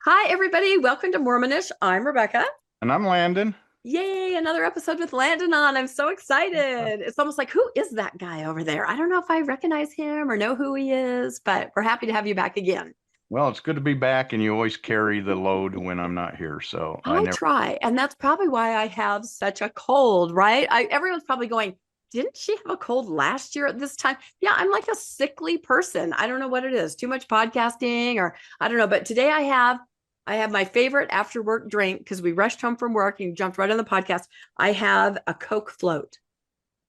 Hi, everybody. Welcome to Mormonish. I'm Rebecca. And I'm Landon. Yay, another episode with Landon on. I'm so excited. It's almost like, who is that guy over there? I don't know if I recognize him or know who he is, but we're happy to have you back again. Well, it's good to be back, and you always carry the load when I'm not here. So I I never. try, and that's probably why I have such a cold, right? Everyone's probably going, didn't she have a cold last year at this time? Yeah, I'm like a sickly person. I don't know what it is, too much podcasting, or I don't know. But today I have my favorite after work drink because we rushed home from work and jumped right on the podcast. I have a Coke float.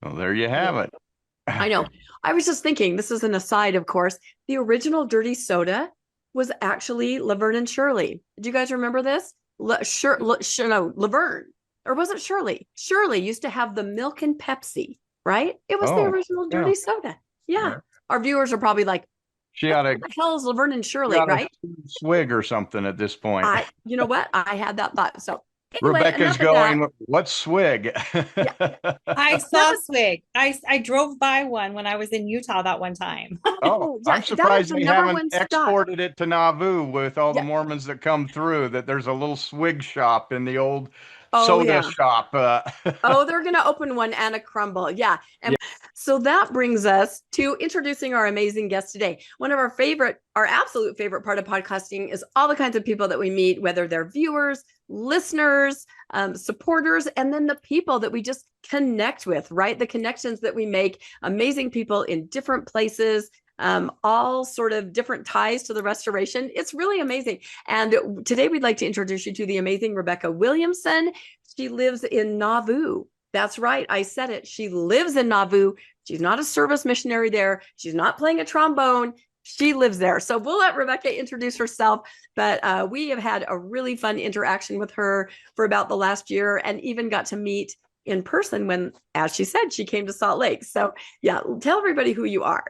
Well, there you have it. I know. I was just thinking, this is an aside, of course. The original dirty soda was actually Laverne and Shirley. Do you guys remember this? Laverne. Or was it Shirley? Shirley used to have the milk and Pepsi, right? It was the Oh, original yeah. dirty soda. Yeah. Yeah. Our viewers are probably like, She ought to what the hell is Laverne and Shirley, right? swig or something at this point. You know what? I had that thought. So anyway, Rebecca's going, "Let's swig." Yeah. I saw swig. I drove by one when I was in Utah that one time. Oh, yeah, I'm surprised that is they the number haven't one stop. exported it to Nauvoo with all the Yeah. Mormons that come through. That there's a little swig shop in the old Oh, soda yeah. shop. Oh, they're going to open one and a crumble. Yeah. And so that brings us to introducing our amazing guest today. One of our absolute favorite part of podcasting is all the kinds of people that we meet, whether they're viewers, listeners, supporters, and then the people that we just connect with, right? The connections that we make, amazing people in different places, all sort of different ties to the restoration. It's really amazing. And today we'd like to introduce you to the amazing Rebecca Williamson. She lives in Nauvoo. That's right. I said it. She lives in Nauvoo. She's not a service missionary there. She's not playing a trombone. She lives there. So we'll let Rebecca introduce herself. But we have had a really fun interaction with her for about the last year and even got to meet in person when, as she said, she came to Salt Lake. So yeah, tell everybody who you are.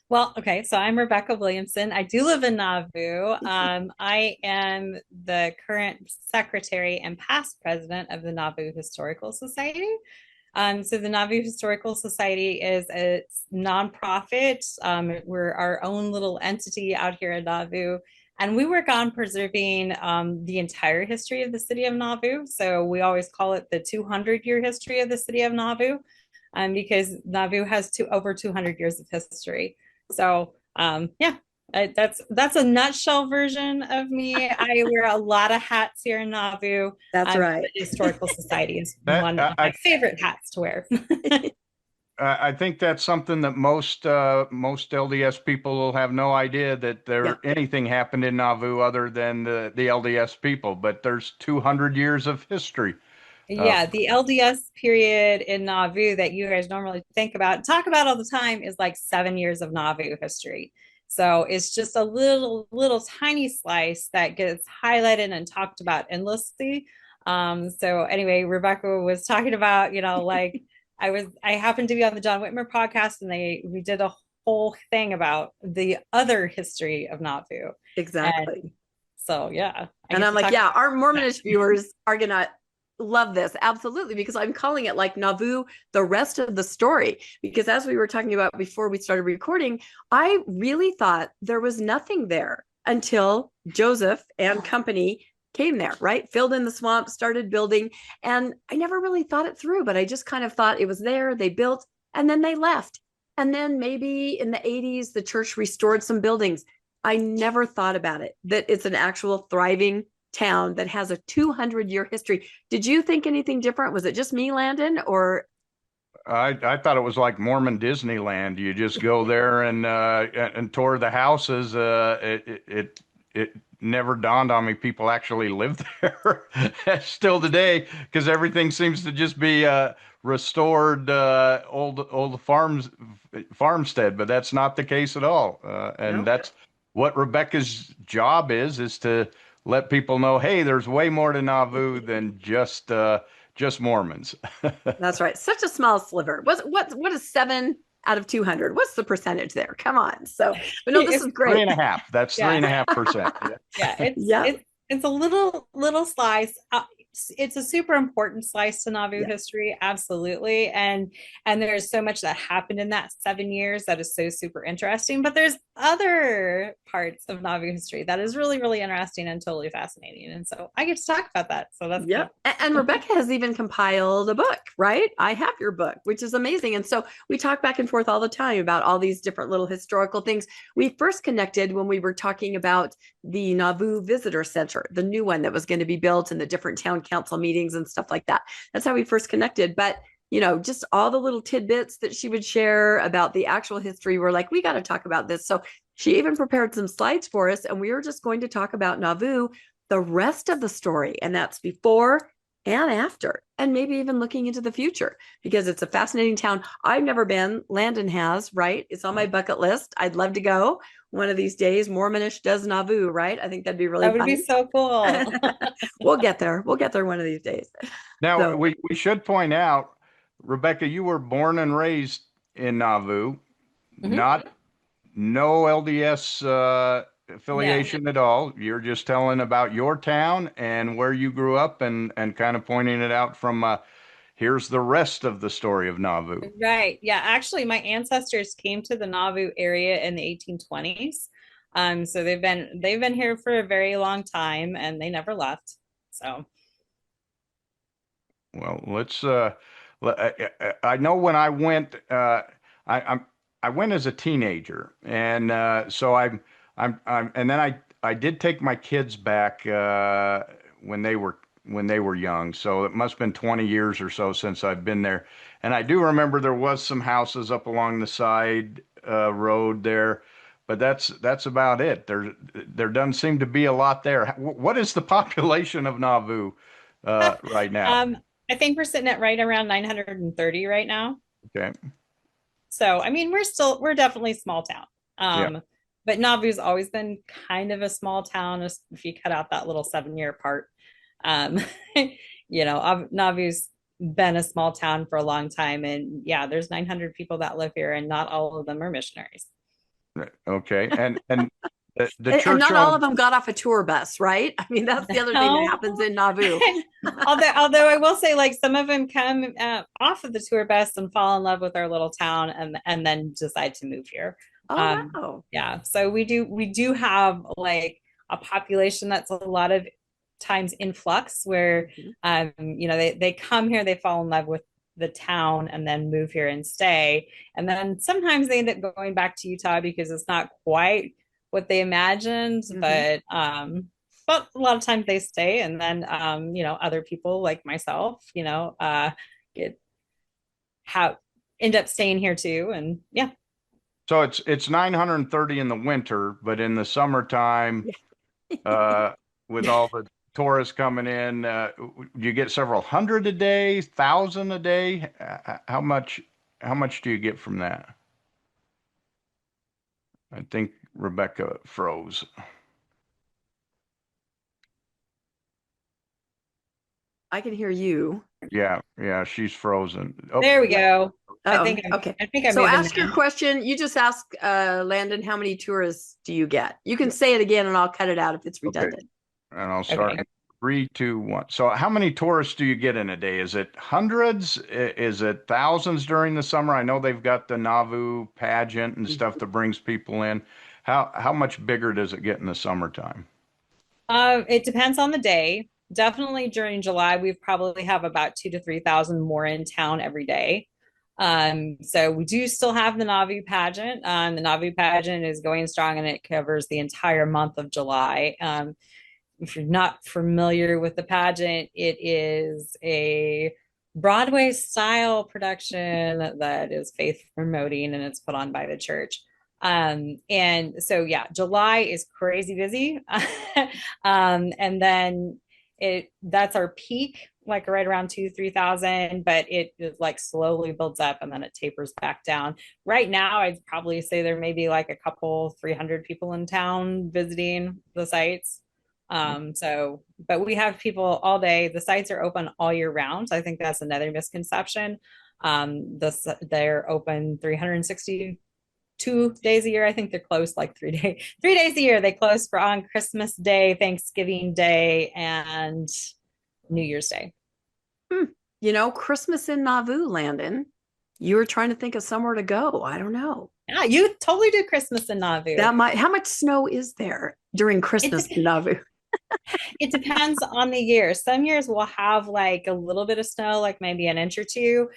Well, okay, so I'm Rebecca Williamson. I do live in Nauvoo. I am the current secretary and past president of the Nauvoo Historical Society. So the Nauvoo Historical Society is a nonprofit. We're our own little entity out here in Nauvoo, and we work on preserving the entire history of the city of Nauvoo. So we always call it the 200-year history of the city of Nauvoo, because Nauvoo has over 200 years of history. So that's a nutshell version of me. I wear a lot of hats here in Nauvoo. That's right. The Historical Society is one of my favorite hats to wear. I think that's something that most LDS people will have no idea that anything happened in Nauvoo other than the LDS people. But there's 200 years of history. Yeah, the LDS period in Nauvoo that you guys normally talk about all the time is like 7 years of Nauvoo history. So it's just a little tiny slice that gets highlighted and talked about endlessly. So anyway, Rebecca was talking about, like I happened to be on the John Whitmer podcast, and we did a whole thing about the other history of Nauvoo. Exactly. And so yeah. And I'm like, our Mormonish viewers are gonna love this. Absolutely. Because I'm calling it like Nauvoo, the rest of the story. Because as we were talking about before we started recording, I really thought there was nothing there until Joseph and company came there, right? Filled in the swamp, started building. And I never really thought it through, but I just kind of thought it was there. They built and then they left. And then maybe in the 80s, the church restored some buildings. I never thought about it, that it's an actual thriving town that has a 200-year history. Did you think anything different? Was it just me, Landon, or? I thought it was like Mormon Disneyland. You just go there and tour the houses. It never dawned on me people actually live there still today, because everything seems to just be restored old farmstead, but that's not the case at all. And that's what Rebecca's job is to let people know, hey, there's way more to Nauvoo than just Mormons. That's right. Such a small sliver. What is 7 out of 200? What's the percentage there? Come on. So, but no, this is great. 3.5. That's 3.5%. Yeah, it's a little slice. it's a super important slice to Nauvoo history, absolutely. And there's so much that happened in that 7 years that is so super interesting. But there's other parts of Nauvoo history that is really, really interesting and totally fascinating. And so I get to talk about that. So that's cool. And Rebecca has even compiled a book, right? I have your book, which is amazing. And so we talk back and forth all the time about all these different little historical things. We first connected when we were talking about the Nauvoo Visitor Center, the new one that was going to be built, and the different town council meetings and stuff like that. That's how we first connected. But just all the little tidbits that she would share about the actual history, we're like, we got to talk about this. So she even prepared some slides for us, and we were just going to talk about Nauvoo, the rest of the story, and that's before and after, and maybe even looking into the future, because it's a fascinating town. I've never been. Landon has, right? It's on my bucket list. I'd love to go one of these days. Mormonish does Nauvoo, right? I think that'd be really fun. That would be so cool. We'll get there. We'll get there one of these days. Now, we should point out, Rebecca, you were born and raised in Nauvoo, no LDS affiliation at all. You're just telling about your town and where you grew up, and kind of pointing it out from here's the rest of the story of Nauvoo. Right. Yeah. Actually, my ancestors came to the Nauvoo area in the 1820s. So they've been here for a very long time, and they never left. So. Well, let's. I know when I went, I went as a teenager, and so and then I did take my kids back when they were young. So it must have been 20 years or so since I've been there. And I do remember there was some houses up along the side road there, but that's about it. There doesn't seem to be a lot there. What is the population of Nauvoo right now? I think we're sitting at right around 930 right now. Okay. So, I mean, we're definitely a small town. But Nauvoo's always been kind of a small town if you cut out that little 7-year part. Nauvoo's been a small town for a long time, and there's 900 people that live here, and not all of them are missionaries. Okay. And the church, and not all of them got off a tour bus, right? I mean, that's the other thing that happens in Nauvoo. although I will say, like, some of them come off of the tour bus and fall in love with our little town, and then decide to move here. Wow. Yeah. So we do have like a population that's a lot of times in flux, where they come here, they fall in love with the town, and then move here and stay. And then sometimes they end up going back to Utah because it's not quite what they imagined, but a lot of times they stay. And then other people like myself end up staying here too. And so it's 930 in the winter, but in the summertime, with all the tourists coming in, you get several hundred a day, 1,000 a day. How much do you get from that? I think Rebecca froze. I can hear you. Yeah, she's frozen. Oh. There we go. I think I'm so ask your question. You just ask Landon, how many tourists do you get? You can say it again, and I'll cut it out if it's redundant. Okay. And I'll start. 3, 2, 1. So how many tourists do you get in a day? Is it hundreds? Is it thousands during the summer? I know they've got the Nauvoo pageant and stuff that brings people in. How much bigger does it get in the summertime? It depends on the day. Definitely during July, we probably have about 2,000 to 3,000 more in town every day. So we do still have the Nauvoo pageant. The Nauvoo pageant is going strong, and it covers the entire month of July. If you're not familiar with the pageant, it is a Broadway style production that is faith promoting, and it's put on by the church. And so, July is crazy busy. And then that's our peak, like right around 2,000-3,000, but it like slowly builds up, and then it tapers back down. Right now, I'd probably say there may be like a couple 300 people in town visiting the sites. But we have people all day. The sites are open all year round. I think that's another misconception. They're open 362 days a year. I think they're closed like 3 days a year. They close on Christmas Day, Thanksgiving Day, and New Year's Day. You know, Christmas in Nauvoo, Landon. You were trying to think of somewhere to go. I don't know. Yeah, you totally do Christmas in Nauvoo. How much snow is there during Christmas in Nauvoo? It depends on the year. Some years we'll have like a little bit of snow, like maybe an inch or two.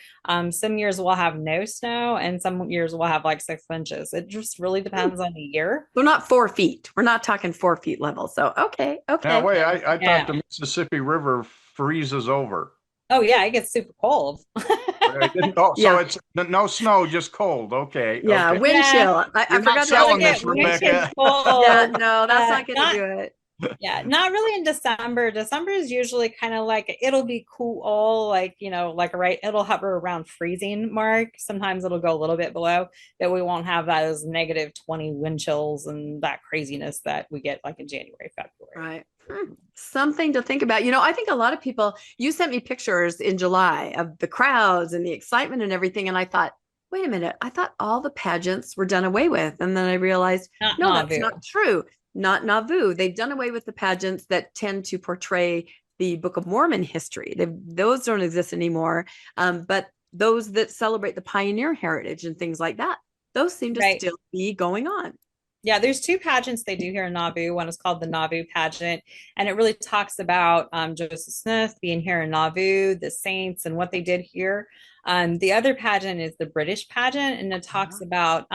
Some years we'll have no snow, and some years we'll have like 6 inches. It just really depends on the year. We're not 4 feet. We're not talking 4 feet level. So okay. Now, wait, I Yeah. thought the Mississippi River freezes over. Oh yeah, it gets super cold. Oh, so it's no snow, just cold. Okay. Yeah, okay. wind chill. I You're not forgot selling to this, Rebecca. Yeah, no, that's not going to Not- do it. Yeah, not really in December. December is usually kind of like it'll be cool, like it'll hover around freezing mark. Sometimes it'll go a little bit below, but we won't have those -20 wind chills and that craziness that we get like in January, February. Right. Something to think about. You know, I think a lot of people, you sent me pictures in July of the crowds and the excitement and everything. And I thought, wait a minute, I thought all the pageants were done away with. And then I realized, no, that's not true. Not Nauvoo. They've done away with the pageants that tend to portray the Book of Mormon history. Those don't exist anymore. But those that celebrate the pioneer heritage and things like that, those seem to still be going on. Yeah, there's 2 pageants they do here in Nauvoo. One is called the Nauvoo pageant, and it really talks about Joseph Smith being here in Nauvoo, the saints, and what they did here. The other pageant is the British pageant, and it talks about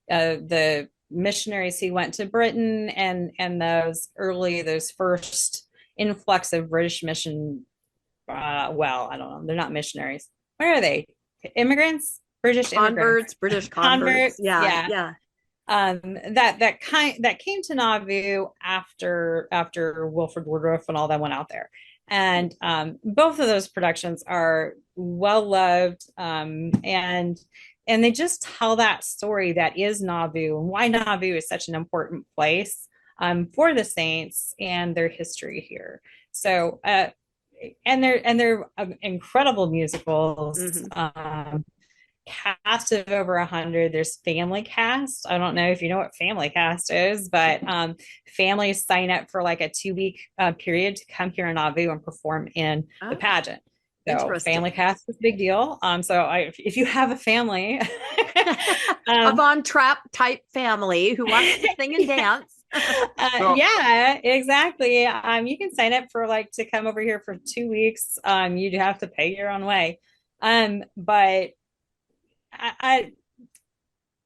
the missionaries who went to Britain and those first influx of British mission. Well, I don't know. They're not missionaries. Where are they? Immigrants? British converts, British converts. Yeah. That came to Nauvoo after Wilford Woodruff and all that went out there, and both of those productions are well loved, and they just tell that story that is Nauvoo and why Nauvoo is such an important place for the saints and their history here. So and they're incredible musicals. Mm-hmm. Cast of over 100. There's family cast. I don't know if you know what family cast is, but families sign up for like a 2-week period to come here in Nauvoo and perform in the pageant. So family cast is a big deal. If you have a family, a Von Trapp type family who wants to sing and dance. Yeah, exactly. You can sign up for to come over here for 2 weeks. You have to pay your own way. But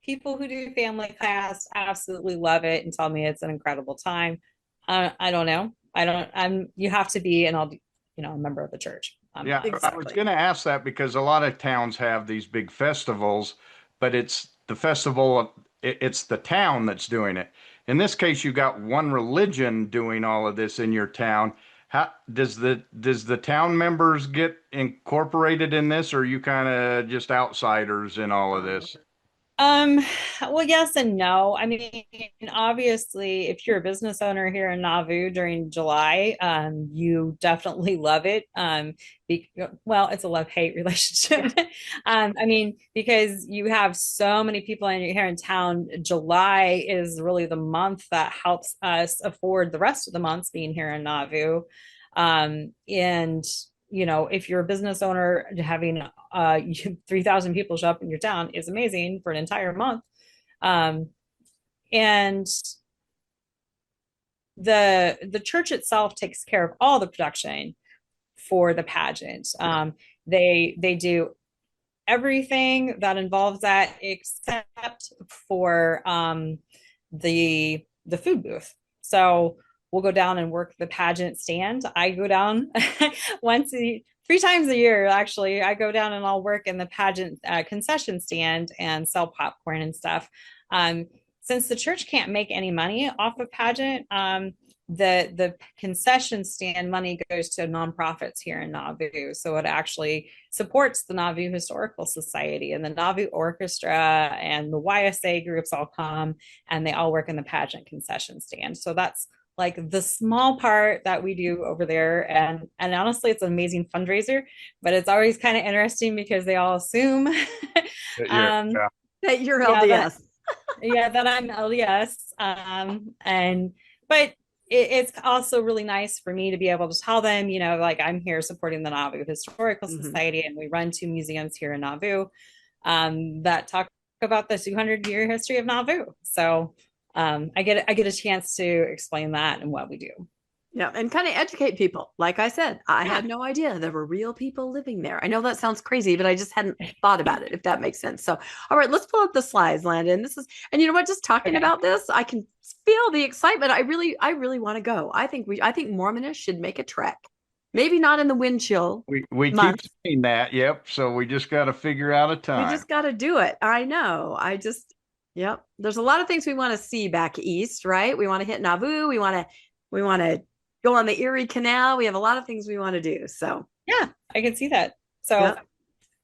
people who do family cast absolutely love it and tell me it's an incredible time. I don't know. You have to be a member of the church. Yeah, exactly. I was going to ask that because a lot of towns have these big festivals, but it's the festival, it's the town that's doing it. In this case, you got one religion doing all of this in your town. How does the town members get incorporated in this, or are you kind of just outsiders in all of this? Well, yes and no. I mean, obviously, if you're a business owner here in Nauvoo during July, you definitely love it. It's a love-hate relationship. I mean, because you have so many people here in town. July is really the month that helps us afford the rest of the months being here in Nauvoo. And if you're a business owner, having 3,000 people show up in your town is amazing for an entire month. And the church itself takes care of all the production for the pageant. They do everything that involves that except for the food booth. So we'll go down and work the pageant stand. I go down 3 times a year, actually. I go down and I'll work in the pageant concession stand and sell popcorn and stuff. Since the church can't make any money off of pageant, the concession stand money goes to nonprofits here in Nauvoo. So it actually supports the Nauvoo Historical Society and the Nauvoo Orchestra, and the YSA groups all come and they all work in the pageant concession stand. So that's like the small part that we do over there. And honestly, it's an amazing fundraiser, but it's always kind of interesting because they all assume that you're LDS. That I'm LDS. But it's also really nice for me to be able to tell them, like I'm here supporting the Nauvoo Historical Society, and we run 2 museums here in Nauvoo that talk about the 200-year history of Nauvoo. So I get a chance to explain that and what we do. Yeah, and kind of educate people. Like I said, I had no idea there were real people living there. I know that sounds crazy, but I just hadn't thought about it, if that makes sense. So, all right, let's pull up the slides, Landon. And you know what? Just talking about this, I can feel the excitement. I really want to go. I think Mormonish should make a trek. Maybe not in the wind chill. We keep saying that. Yep. So we just got to figure out a time. We just got to do it. I know. Yep. There's a lot of things we want to see back east, right? We want to hit Nauvoo. We want to go on the Erie Canal. We have a lot of things we want to do. So yeah, I can see that. So yep.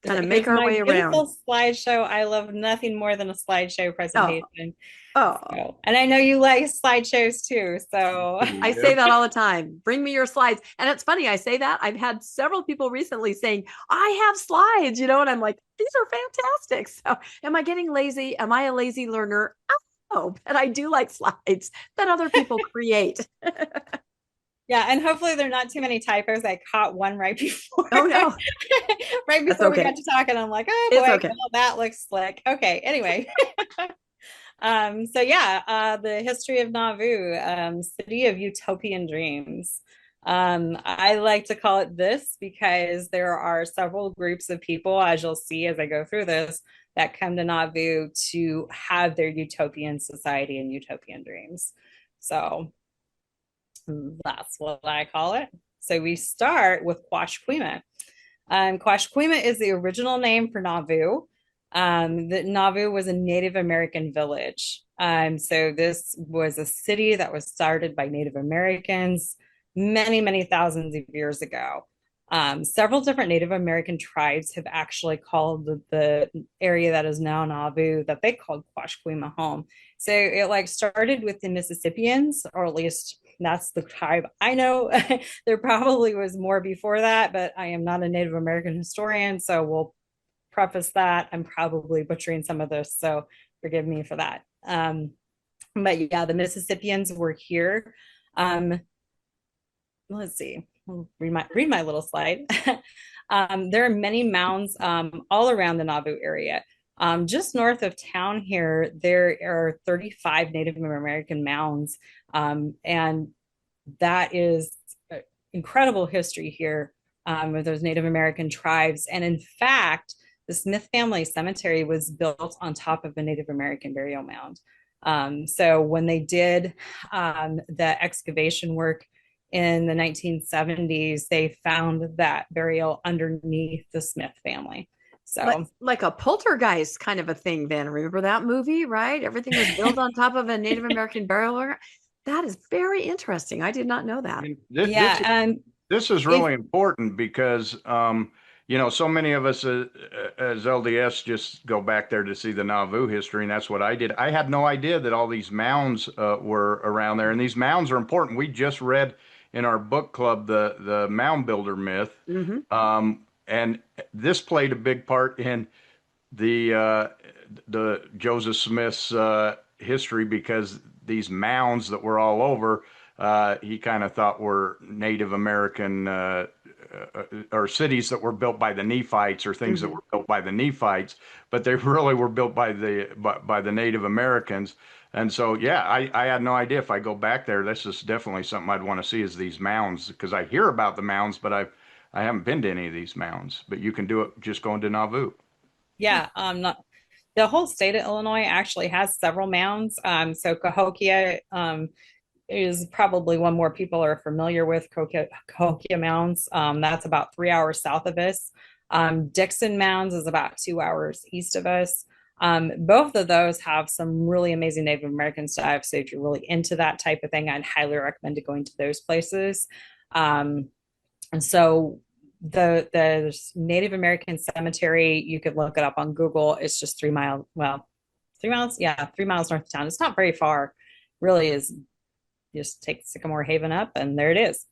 Kind of make our way around. Slideshow. I love nothing more than a slideshow presentation. Oh. And I know you like slideshows too. So I say that all the time. Bring me your slides. And it's funny, I say that. I've had several people recently saying, I have slides, and I'm like, these are fantastic. So am I getting lazy? Am I a lazy learner? Oh, but I do like slides that other people create. Yeah, and hopefully there are not too many typos. I caught one right before. Oh no. Right before we got to talking, I'm like, oh boy, well, that looks slick. Okay, anyway. So yeah, the history of Nauvoo, city of utopian dreams. I like to call it this because there are several groups of people, as you'll see as I go through this, that come to Nauvoo to have their utopian society and utopian dreams. So that's what I call it. So we start with Quashquema. Quashquema is the original name for Nauvoo. Nauvoo was a Native American village. So this was a city that was started by Native Americans many, many thousands of years ago. Several different Native American tribes have actually called the area that is now Nauvoo, that they called Quashquema, home. So it started with the Mississippians, or at least that's the tribe I know. There probably was more before that, but I am not a Native American historian, so we'll preface that. I'm probably butchering some of this, so forgive me for that. But yeah, the Mississippians were here. Let's see. I'll read my little slide. There are many mounds all around the Nauvoo area. Just north of town here, there are 35 Native American mounds, and that is incredible history here with those Native American tribes. And in fact, the Smith family cemetery was built on top of a Native American burial mound. So when they did the excavation work in the 1970s, they found that burial underneath the Smith family. So like a poltergeist kind of a thing then. Remember that movie, right? Everything was built on top of a Native American burial. That is very interesting. I did not know that. This is really important because so many of us as LDS just go back there to see the Nauvoo history, and that's what I did. I had no idea that all these mounds were around there, and these mounds are important. We just read in our book club the mound builder myth, and this played a big part in the Joseph Smith's history, because these mounds that were all over, he kind of thought were Native American or cities that were built by the Nephites, or things that were built by the Nephites, but they really were built by the Native Americans. And so, yeah, I had no idea. If I go back there, this is definitely something I'd want to see, is these mounds, because I hear about the mounds, but I haven't been to any of these mounds. But you can do it just going to Nauvoo. Yeah, the whole state of Illinois actually has several mounds. So Cahokia is probably one more people are familiar with, Cahokia Mounds. That's about 3 hours south of us. Dixon Mounds is about 2 hours east of us. Both of those have some really amazing Native American stuff. So if you're really into that type of thing, I'd highly recommend going to those places. And so the Native American cemetery, you could look it up on Google. It's just 3 miles. Well, 3 miles. Yeah, 3 miles north of town. It's not very far. Really is. Just take Sycamore Haven up, and there it is.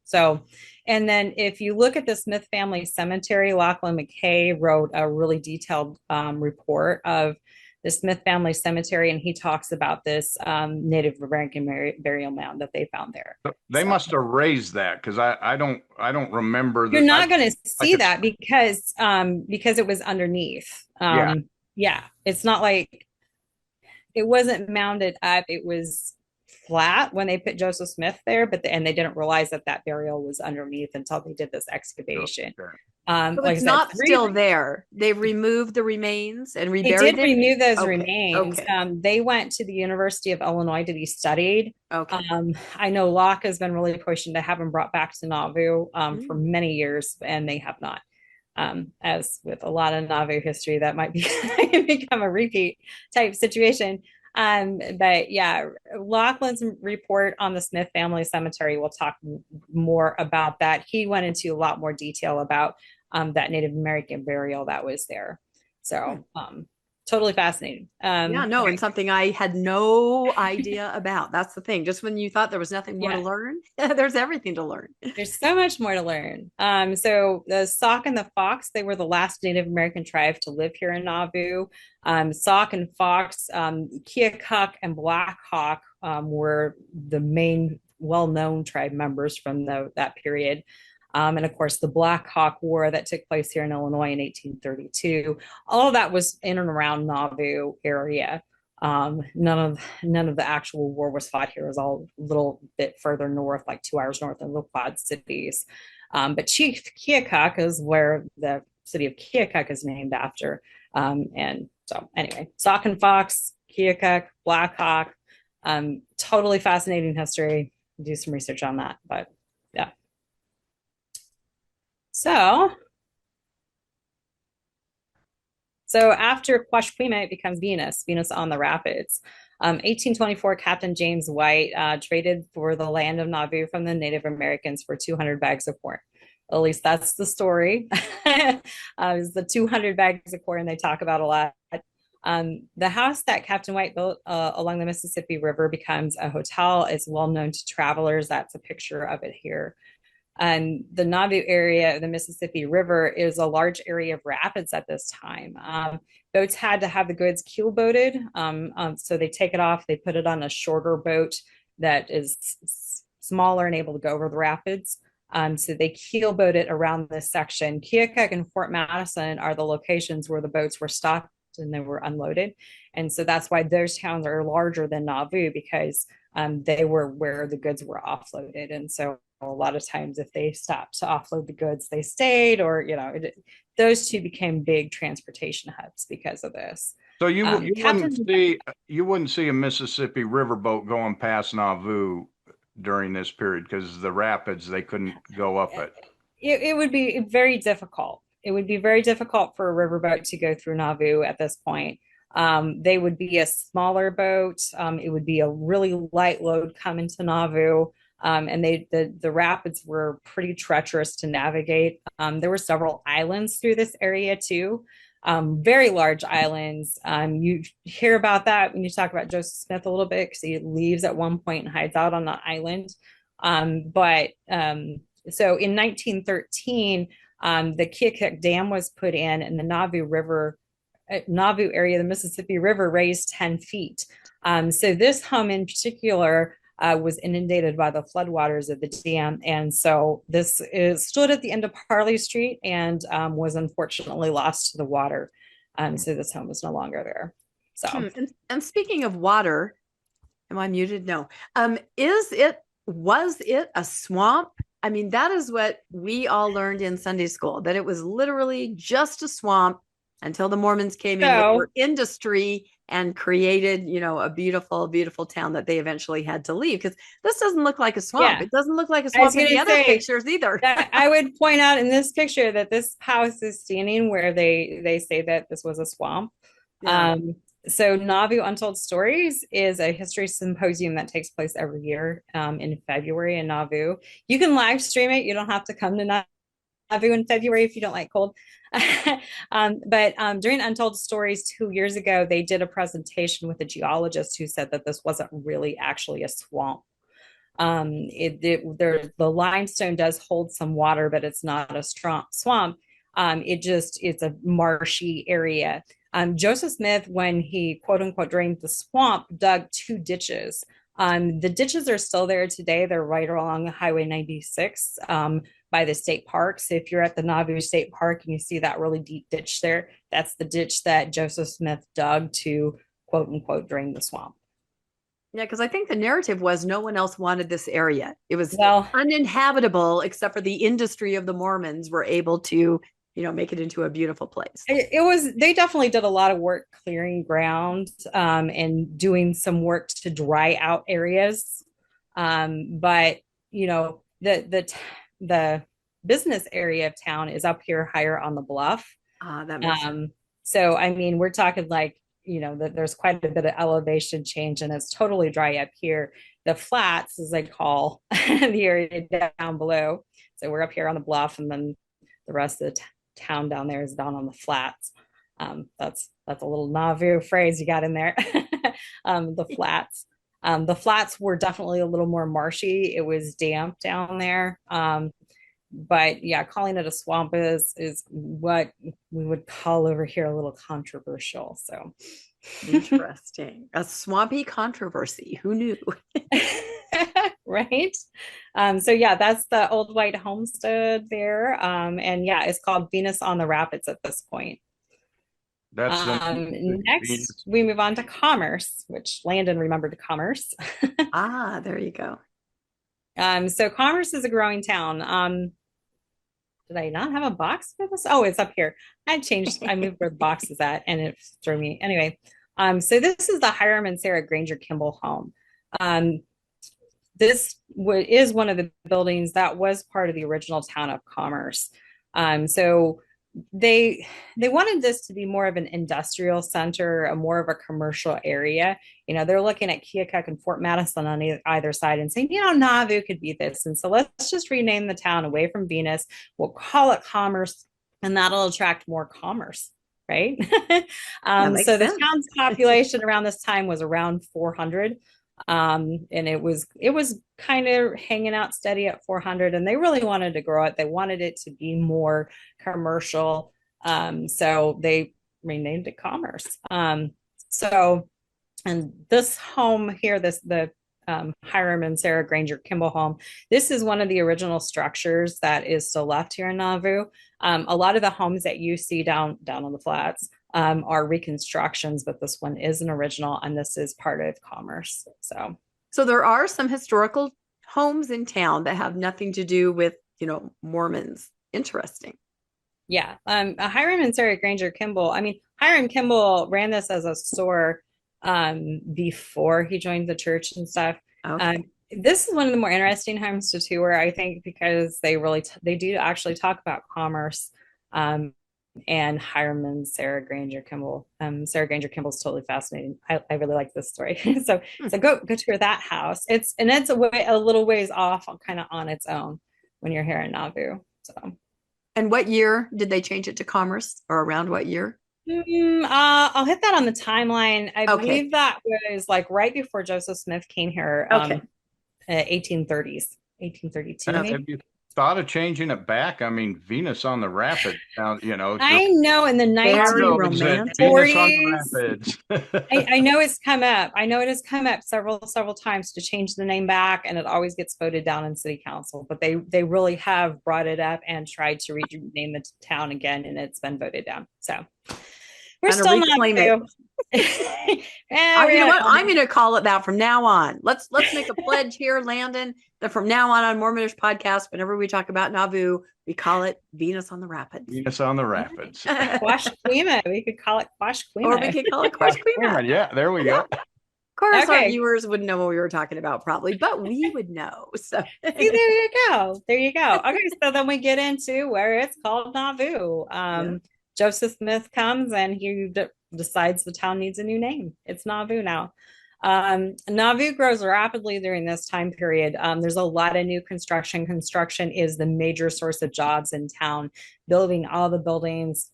So, and then if you look at the Smith family cemetery, Lachlan McKay wrote a really detailed report of the Smith family cemetery, and he talks about this Native American burial mound that they found there. They must have raised that, because I don't remember. You're not going to see that because it was underneath. Yeah, it's not like it wasn't mounded up. It was flat when they put Joseph Smith there, and they didn't realize that burial was underneath until they did this excavation. Sure. So it's not still there. They removed the remains and reburied They did it? remove those Okay. remains. Okay. They went to the University of Illinois to be studied. Okay. I know Locke has been really pushing to have them brought back to Nauvoo for many years, and they have not. As with a lot of Nauvoo history, that might be become a repeat type situation. But yeah, Lachlan's report on the Smith family cemetery, we'll talk more about that. He went into a lot more detail about that Native American burial that was there. So totally fascinating. And something I had no idea about. That's the thing. Just when you thought there was nothing more to learn, there's everything to learn. There's so much more to learn. So the Sauk and the Fox, they were the last Native American tribe to live here in Nauvoo. Sauk and Fox, Keokuk and Black Hawk were the main well-known tribe members from that period. And of course, the Black Hawk War that took place here in Illinois in 1832, all of that was in and around Nauvoo area. None of the actual war was fought here. It was all a little bit further north, like 2 hours north of the Quad Cities. But Chief Keokuk is where the city of Keokuk is named after. And so anyway, Sauk and Fox, Keokuk, Black Hawk, totally fascinating history. Do some research on that, but yeah. So after Quashquemet, it becomes Venus on the Rapids. 1824, Captain James White traded for the land of Nauvoo from the Native Americans for 200 bags of corn. At least that's the story. It's the 200 bags of corn they talk about a lot. The house that Captain White built along the Mississippi River becomes a hotel. It's well known to travelers. That's a picture of it here. The Nauvoo area of the Mississippi River is a large area of rapids at this time. Boats had to have the goods keel boated. So they take it off, they put it on a shorter boat that is smaller and able to go over the rapids. So they keel boat it around this section. Keokuk and Fort Madison are the locations where the boats were stopped and they were unloaded. And so that's why those towns are larger than Nauvoo, because they were where the goods were offloaded. And so a lot of times if they stopped to offload the goods, they stayed, or, those two became big transportation hubs because of this. So you wouldn't see a Mississippi riverboat going past Nauvoo during this period, because the rapids, they couldn't go up it. It would be very difficult. It would be very difficult for a riverboat to go through Nauvoo at this point. They would be a smaller boat. It would be a really light load coming to Nauvoo. And the rapids were pretty treacherous to navigate. There were several islands through this area too, very large islands. You hear about that when you talk about Joseph Smith a little bit, because he leaves at one point and hides out on the island. So in 1913, the Keokuk Dam was put in, and the Nauvoo area, the Mississippi River, raised 10 feet. So this home in particular was inundated by the floodwaters of the dam. And so this stood at the end of Harley Street and was unfortunately lost to the water. So this home is no longer there. So, and speaking of water, am I muted? No. Was it a swamp? I mean, that is what we all learned in Sunday school, that it was literally just a swamp until the Mormons came in with their industry and created, a beautiful, beautiful town that they eventually had to leave. Because this doesn't look like a swamp. Yeah. It doesn't look like a swamp in the other pictures either. I would point out in this picture that this house is standing where they say that this was a swamp. Yeah. So Nauvoo Untold Stories is a history symposium that takes place every year in February in Nauvoo. You can live stream it. You don't have to come to Nauvoo in February if you don't like cold. But during Untold Stories 2 years ago, they did a presentation with a geologist who said that this wasn't really actually a swamp. The limestone does hold some water, but it's not a strong swamp. It's a marshy area. Joseph Smith, when he quote unquote drained the swamp, dug 2 ditches. The ditches are still there today. They're right along Highway 96 by the state park. So if you're at the Nauvoo State Park and you see that really deep ditch there, that's the ditch that Joseph Smith dug to quote unquote drain the swamp. Yeah, because I think the narrative was no one else wanted this area. It was Well, uninhabitable except for the industry of the Mormons were able to, make it into a beautiful place. it was, they definitely did a lot of work clearing ground and doing some work to dry out areas. But the business area of town is up here higher on the bluff. That makes sense. So I mean, we're talking like, that there's quite a bit of elevation change, and it's totally dry up here. The flats, as they call the area down below. So we're up here on the bluff, and then the rest of the town down there is down on the flats. That's a little Nauvoo phrase you got in there. The flats. The flats were definitely a little more marshy. It was damp down there. But yeah, calling it a swamp is what we would call over here a little controversial. So interesting. A swampy controversy. Who knew? Right. So yeah, that's the old white homestead there. And yeah, it's called Venus on the Rapids at this point. That's next we move on to Commerce, which Landon remembered Commerce. There you go. So Commerce is a growing town. Did I not have a box for this? Oh, it's up here. I moved where the box is at, and it threw me. Anyway, so this is the Hiram and Sarah Granger Kimball home. This is one of the buildings that was part of the original town of Commerce. So they wanted this to be more of an industrial center, more of a commercial area. They're looking at Keokuk and Fort Madison on either side and saying, Nauvoo could be this. And so let's just rename the town away from Venus. We'll call it Commerce, and that'll attract more commerce, right? So the town's population around this time was around 400. And it was kind of hanging out steady at 400, and they really wanted to grow it. They wanted it to be more commercial. So they renamed it Commerce. And this home here, the Hiram and Sarah Granger Kimball home, this is one of the original structures that is still left here in Nauvoo. A lot of the homes that you see down on the flats are reconstructions, but this one is an original, and this is part of Commerce. So there are some historical homes in town that have nothing to do with, Mormons. Interesting. Yeah. Hiram and Sarah Granger Kimball. I mean, Hiram Kimball ran this as a store before he joined the church and stuff. Okay. This is one of the more interesting homes to tour, I think, because they do actually talk about Commerce. And Hiram and Sarah Granger Kimball. Sarah Granger Kimball is totally fascinating. I really like this story. So go tour that house. It's a little ways off, kind of on its own when you're here in Nauvoo. So. And what year did they change it to Commerce, or around what year? I'll hit that on the timeline. I believe that was like right before Joseph Smith came here. 1830s, 1832. Have you thought of changing it back? I mean, Venus on the Rapids. I know in the 1940s. I know it's come up. I know it has come up several times to change the name back, and it always gets voted down in city council. But they really have brought it up and tried to rename the town again, and it's been voted down. So we're still not it. You know what? I'm going to call it that from now on. Let's make a pledge here, Landon, that from now on Mormonish Podcast, whenever we talk about Nauvoo, we call it Venus on the Rapids. Venus on the Rapids. Quashquema. We could call it Quashquema. Or we could call it Quashquema. Yeah, there we go. Of course, our viewers wouldn't know what we were talking about, probably, but we would know. So there you go. Okay, so then we get into where it's called Nauvoo. Joseph Smith comes and he decides the town needs a new name. It's Nauvoo now. Nauvoo grows rapidly during this time period. There's a lot of new construction. Construction is the major source of jobs in town, building all the buildings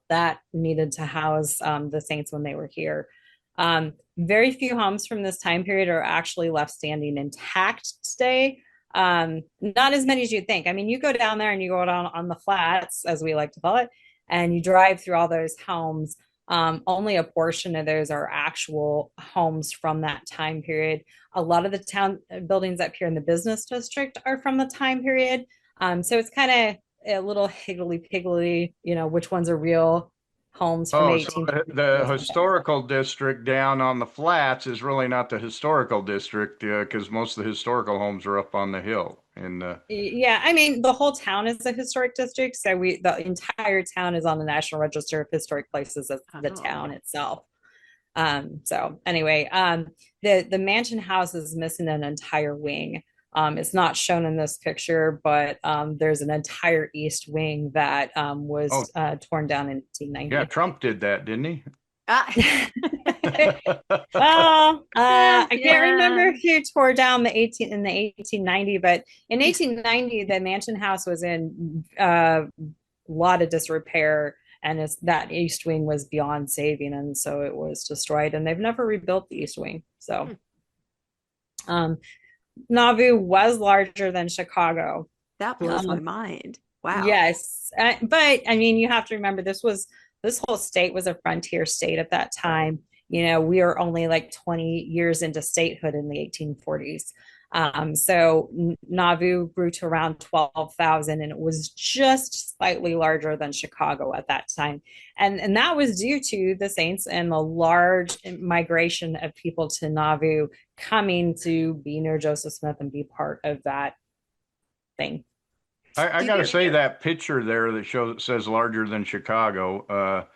that needed to house the saints when they were here. Very few homes from this time period are actually left standing intact today. Not as many as you'd think. I mean, you go down there and you go down on the flats, as we like to call it, and you drive through all those homes. Only a portion of those are actual homes from that time period. A lot of the town buildings up here in the business district are from the time period. So it's kind of a little higgledy-piggledy, which ones are real homes from Oh, 18. so the historical district down on the flats is really not the historical district because most of the historical homes are up on the hill. Yeah, I mean, the whole town is a historic district, so the entire town is on the National Register of Historic Places as the town itself. So anyway, the mansion house is missing an entire wing. It's not shown in this picture, but there's an entire east wing that was torn down in 1890. Yeah, Trump did that, didn't he? Well, I can't remember who tore down the 1890, but in 1890 the mansion house was in a lot of disrepair, and that east wing was beyond saving, and so it was destroyed, and they've never rebuilt the east wing. So Nauvoo was larger than Chicago. That blows my mind. Wow. Yes, but I mean, you have to remember this whole state was a frontier state at that time. We are only like 20 years into statehood in the 1840s. So Nauvoo grew to around 12,000, and it was just slightly larger than Chicago at that time. And that was due to the Saints and the large migration of people to Nauvoo coming to be near Joseph Smith and be part of that thing. I got to say that picture there that says larger than Chicago,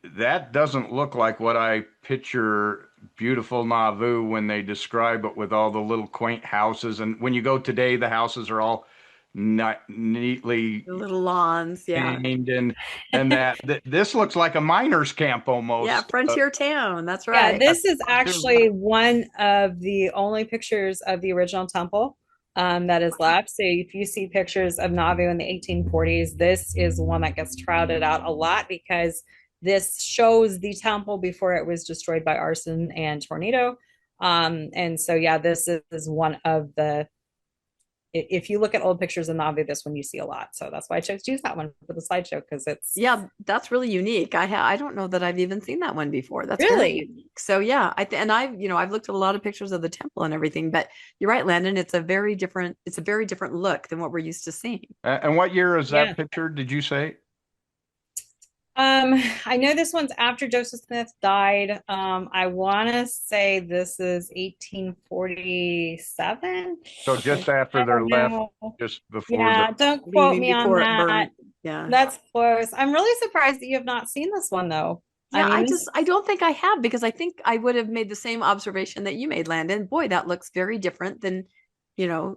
that doesn't look like what I picture beautiful Nauvoo when they describe it with all the little quaint houses. And when you go today, the houses are all not neatly little lawns, painted, and this looks like a miner's camp almost. Yeah, frontier town. That's right. Yeah, this is actually one of the only pictures of the original temple that is left. So if you see pictures of Nauvoo in the 1840s, this is one that gets crowded out a lot because this shows the temple before it was destroyed by arson and tornado. And so, yeah, this is one of if you look at old pictures of Nauvoo, this one you see a lot. So that's why I chose to use that one for the slideshow, because it's. Yeah, that's really unique. I don't know that I've even seen that one before. That's really unique. So yeah, I've looked at a lot of pictures of the temple and everything, but you're right, Landon, it's a very different look than what we're used to seeing. And what year is that picture, did you say? I know this one's after Joseph Smith died. I want to say this is 1847. So just after they're left, just before. Yeah, don't quote me on that. Yeah, that's close. I'm really surprised that you have not seen this one though. Yeah, I don't think I have, because I think I would have made the same observation that you made, Landon. Boy, that looks very different than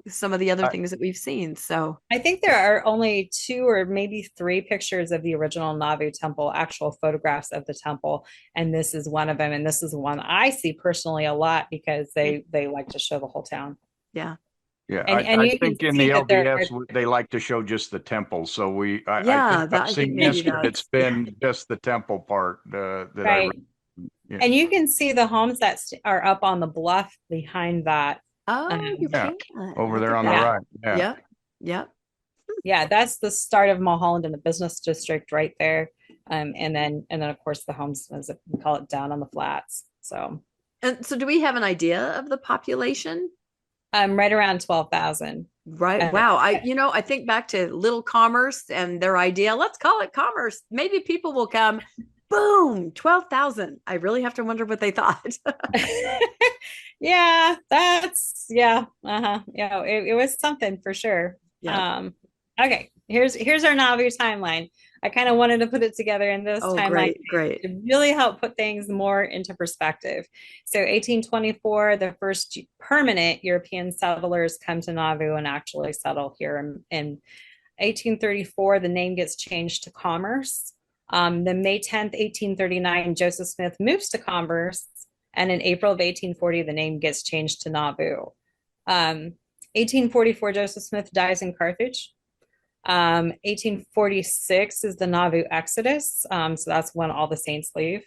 some of the other things that we've seen. So I think there are only 2 or maybe 3 pictures of the original Nauvoo temple, actual photographs of the temple, and this is one of them. And this is one I see personally a lot because they like to show the whole town. Yeah. Yeah, I think in the LDS they like to show just the temple. So I've seen this one. It's been just the temple part that right. And you can see the homes that are up on the bluff behind that. Oh, you can. Over there on the right. Yeah. Yeah. Yeah, that's the start of Mulholland in the business district right there. And then of course the homes, as we call it, down on the flats. So do we have an idea of the population? Right around 12,000. Right. Wow. I think back to Little Commerce and their idea. Let's call it commerce. Maybe people will come. Boom, 12,000. I really have to wonder what they thought. Yeah, Yeah, it was something for sure. Yeah. Okay, here's our Nauvoo timeline. I kind of wanted to put it together in this timeline. Great. To really help put things more into perspective. So 1824, the first permanent European settlers come to Nauvoo and actually settle here. In 1834, the name gets changed to Commerce. Then May 10th, 1839, Joseph Smith moves to Commerce. And in April of 1840, the name gets changed to Nauvoo. 1844, Joseph Smith dies in Carthage. 1846 is the Nauvoo Exodus. So that's when all the saints leave.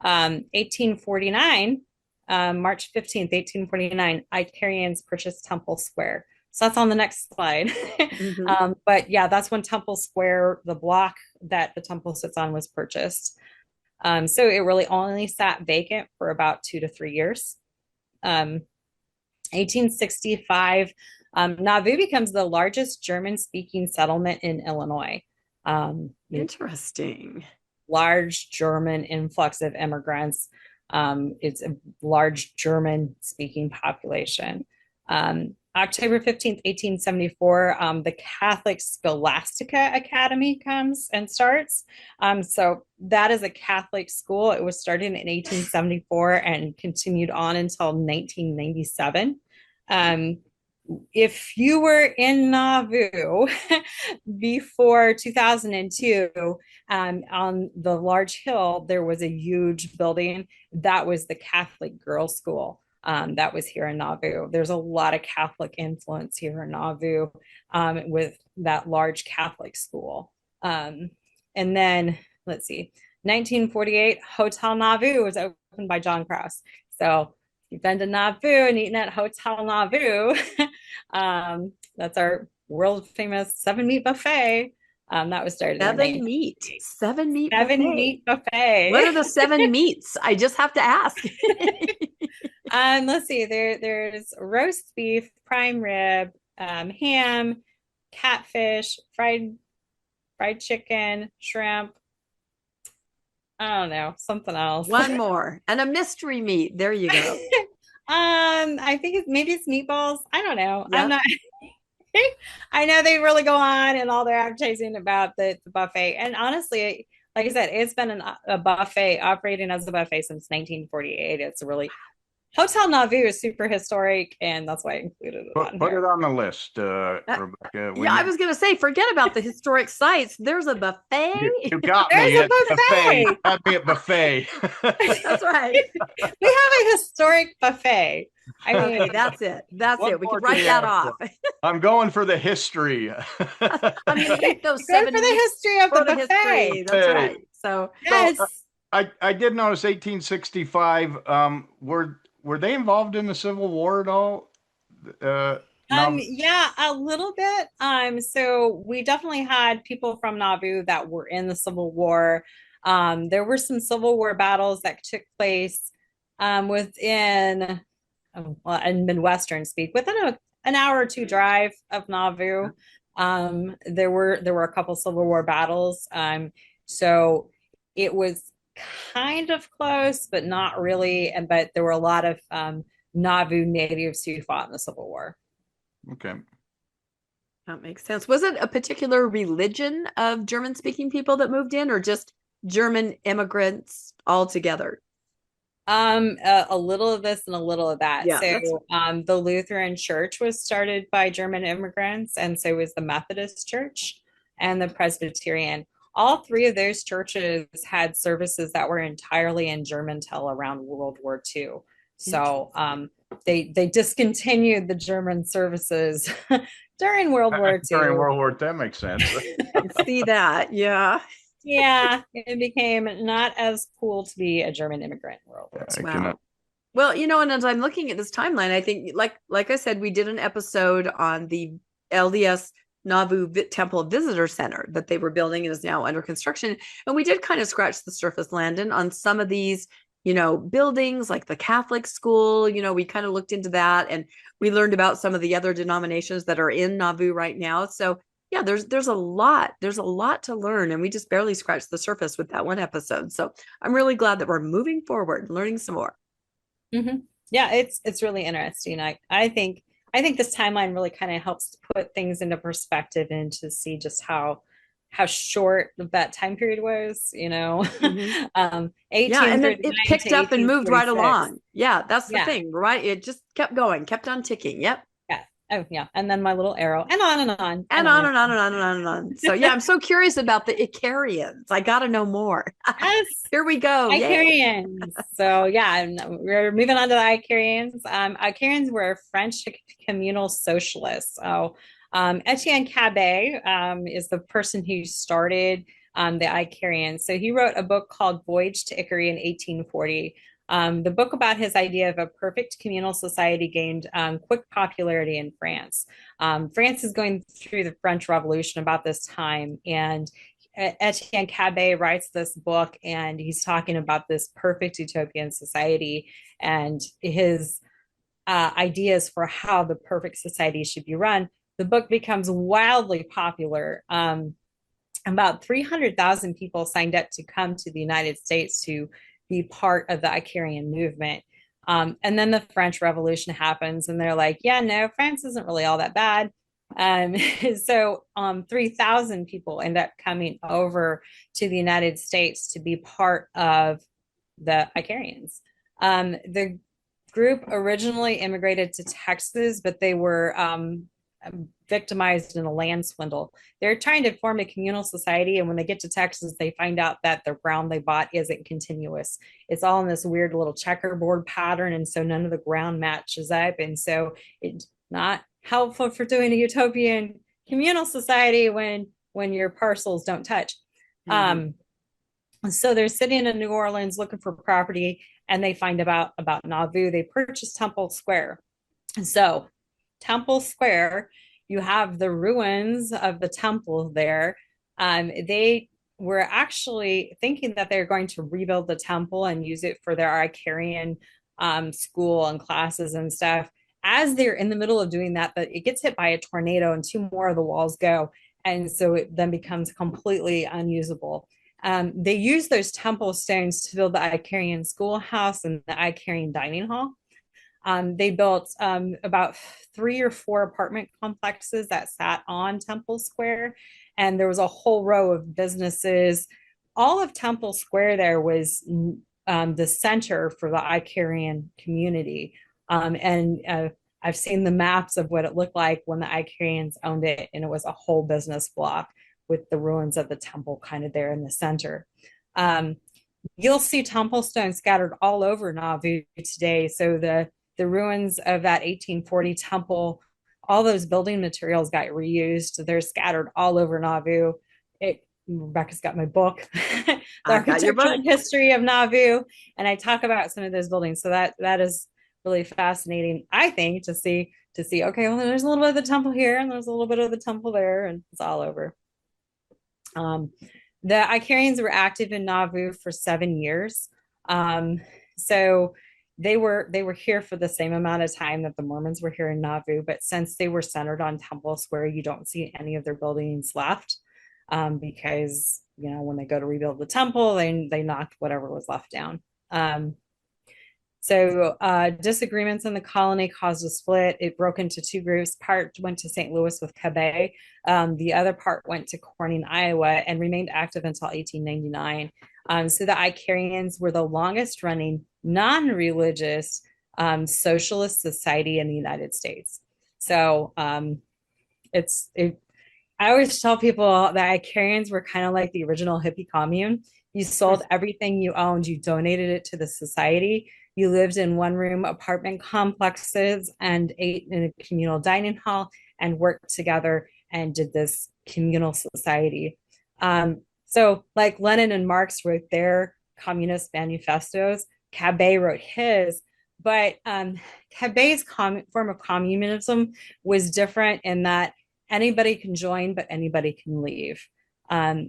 1849, March 15th, 1849, Icarians purchased Temple Square. So that's on the next slide. Mm-hmm. But yeah, that's when Temple Square, the block that the temple sits on, was purchased. So it really only sat vacant for about 2 to 3 years. 1865, Nauvoo becomes the largest German-speaking settlement in Illinois. Interesting. Large German influx of immigrants. It's a large German-speaking population. October 15th, 1874, the Catholic Scholastica Academy comes and starts. So that is a Catholic school. It was started in 1874 and continued on until 1997. If you were in Nauvoo before 2002, on the large hill, there was a huge building that was the Catholic Girls' School. That was here in Nauvoo. There's a lot of Catholic influence here in Nauvoo with that large Catholic school. And then, let's see, 1948, Hotel Nauvoo was opened by John Krause. So you've been to Nauvoo and eaten at Hotel Nauvoo. That's our world famous 7-meat buffet. That was started Seven meat buffet. What are the 7 meats? I just have to ask. Let's see. There's roast beef, prime rib, ham, catfish, fried chicken, shrimp. I don't know, something else. One more, and a mystery meat. There you go. I think maybe it's meatballs. I don't know. Yep. I'm not. I know they really go on and all their advertising about the buffet. And honestly, like I said, it's been a buffet operating as a buffet since 1948. It's really Hotel Nauvoo is super historic, and that's why I included it. Put it on the list, Rebecca. Yeah, I was going to say, forget about the historic sites. There's a buffet. You got me at buffet. You got me at buffet. That's right. We have a historic buffet. I mean, okay, that's it. That's it. We can write that off. I'm going for the history. I'm going to take those 7 for the history of the buffet. That's right. So yes. I did notice 1865. Were they involved in the Civil War at all? Yeah, a little bit. So we definitely had people from Nauvoo that were in the Civil War. There were some Civil War battles that took place within, in Midwestern speak, within an hour or two drive of Nauvoo. There were a couple Civil War battles. So it was kind of close, but not really. But there were a lot of Nauvoo natives who fought in the Civil War. Okay. That makes sense. Was it a particular religion of German-speaking people that moved in, or just German immigrants altogether? A little of this and a little of that. Yeah, so the Lutheran Church was started by German immigrants, and so was the Methodist Church and the Presbyterian. All three of those churches had services that were entirely in German till around World War II. So they discontinued the German services during World War II. During World War II, that makes sense. See that, yeah. Yeah, it became not as cool to be a German immigrant in World War II. Wow. Well, and as I'm looking at this timeline, I think, like I said, we did an episode on the LDS Nauvoo Temple Visitor Center that they were building and is now under construction. And we did kind of scratch the surface, Landon, on some of these, buildings like the Catholic school. We kind of looked into that, and we learned about some of the other denominations that are in Nauvoo right now. So yeah, there's a lot to learn, and we just barely scratched the surface with that one episode. So I'm really glad that we're moving forward, learning some more. Mm-hmm. Yeah, it's really interesting. I think this timeline really kind of helps to put things into perspective and to see just how short that time period was, Mm-hmm. Yeah, and then it picked up and moved right along. Yeah, that's the thing, right? It just kept going, kept on ticking. Yep. Yeah. Oh, yeah. And then my little arrow, and on and on. And on and on and on and on and on. So yeah, I'm so curious about the Icarians. I got to know more. Yes. Here we go. Icarians. So yeah, we're moving on to the Icarians. Icarians were French communal socialists. So Etienne Cabet is the person who started the Icarians. So he wrote a book called Voyage to Icary in 1840. The book about his idea of a perfect communal society gained quick popularity in France. France is going through the French Revolution about this time, and Etienne Cabet writes this book, and he's talking about this perfect utopian society and his ideas for how the perfect society should be run. The book becomes wildly popular. About 300,000 people signed up to come to the United States to be part of the Icarian movement. And then the French Revolution happens, and they're like, yeah, no, France isn't really all that bad. So 3,000 people end up coming over to the United States to be part of the Icarians. The group originally immigrated to Texas, but they were victimized in a land swindle. They're trying to form a communal society, and when they get to Texas, they find out that the ground they bought isn't continuous. It's all in this weird little checkerboard pattern, and so none of the ground matches up, and so it's not helpful for doing a utopian communal society when your parcels don't touch. So they're sitting in New Orleans looking for property, and they find about Nauvoo. They purchase Temple Square. And so Temple Square, you have the ruins of the temple there. They were actually thinking that they're going to rebuild the temple and use it for their Icarian school and classes and stuff. As they're in the middle of doing that, but it gets hit by a tornado and 2 more of the walls go. And so it then becomes completely unusable. They use those temple stones to build the Icarian schoolhouse and the Icarian dining hall. They built about 3 or 4 apartment complexes that sat on Temple Square, and there was a whole row of businesses. All of Temple Square there was the center for the Icarian community. I've seen the maps of what it looked like when the Icarians owned it, and it was a whole business block with the ruins of the temple kind of there in the center. You'll see temple stones scattered all over Nauvoo today. So the ruins of that 1840 temple, all those building materials got reused. They're scattered all over Nauvoo. Rebecca's got my book, The Architectural History of Nauvoo, and I talk about some of those buildings. So that is really fascinating, I think, to see, okay, well, there's a little bit of the temple here, and there's a little bit of the temple there, and it's all over. The Icarians were active in Nauvoo for 7 years. So they were here for the same amount of time that the Mormons were here in Nauvoo, but since they were centered on Temple Square, you don't see any of their buildings left, because, when they go to rebuild the temple, they knocked whatever was left down. So disagreements in the colony caused a split. It broke into 2 groups. Part went to St. Louis with Cabet. The other part went to Corning, Iowa, and remained active until 1899. So the Icarians were the longest running non-religious socialist society in the United States. So I always tell people that Icarians were kind of like the original hippie commune. You sold everything you owned, you donated it to the society. You lived in 1-room apartment complexes and ate in a communal dining hall and worked together and did this communal society. So like Lenin and Marx wrote their communist manifestos, Cabet wrote his, but Cabet's form of communism was different in that anybody can join, but anybody can leave.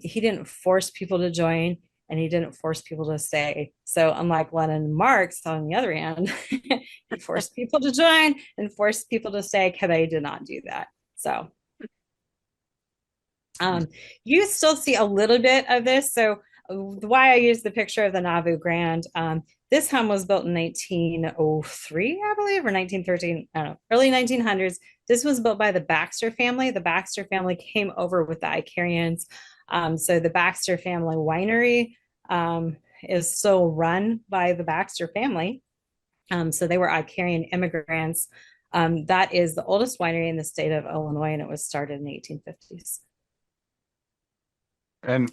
He didn't force people to join, and he didn't force people to stay. So unlike Lenin and Marx, on the other hand, he forced people to join and forced people to stay. Cabet did not do that. So you still see a little bit of this. So why I use the picture of the Nauvoo Grand, this home was built in 1903, I believe, or 1913, I don't know, early 1900s. This was built by the Baxter family. The Baxter family came over with the Icarians. So the Baxter family winery is still run by the Baxter family. So they were Icarian immigrants. That is the oldest winery in the state of Illinois, and it was started in the 1850s. And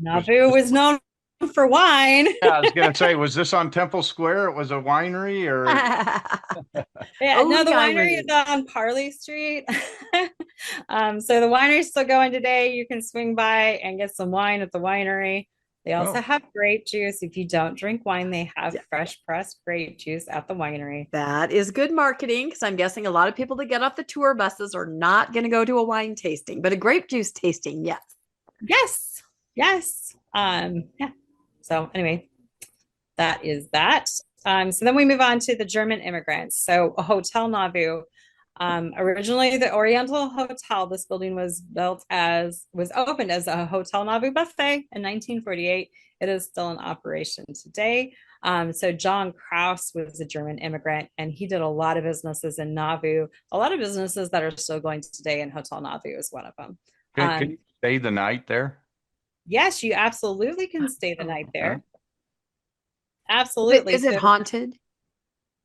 Nauvoo was known for wine. Yeah, I was going to say, was this on Temple Square? It was a winery, or? The winery is on Parley Street. So the winery's still going today. You can swing by and get some wine at the winery. They also have grape juice. If you don't drink wine, they have fresh pressed grape juice at the winery. That is good marketing, because I'm guessing a lot of people that get off the tour buses are not going to go to a wine tasting, but a grape juice tasting, yes. Yes. Yes. Yeah. So anyway, that is that. So then we move on to the German immigrants. So a Hotel Nauvoo. Originally the Oriental Hotel, this building was opened as a Hotel Nauvoo buffet in 1948. It is still in operation today. So John Kraus was a German immigrant, and he did a lot of businesses in Nauvoo, a lot of businesses that are still going today, and Hotel Nauvoo is one of them. Can you stay the night there? Yes, you absolutely can stay the night there. Okay. Absolutely. Is it haunted?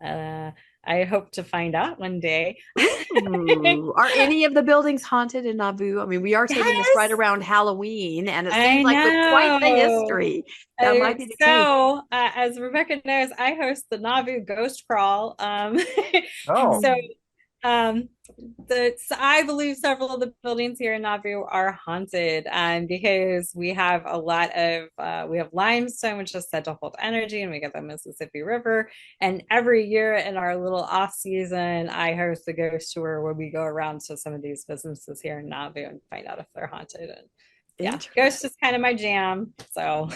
I hope to find out one day. Ooh. Are any of the buildings haunted in Nauvoo? I mean, we are taking this right around Halloween, and it seems like with quite the history, that might be the case. As Rebecca knows, I host the Nauvoo Ghost Crawl. Oh. So I believe several of the buildings here in Nauvoo are haunted, because we have a lot of we have limestone, which is said to hold energy, and we get the Mississippi River. And every year in our little off season, I host a ghost tour where we go around to some of these businesses here in Nauvoo and find out if they're haunted. And yeah, ghost is kind of my jam. So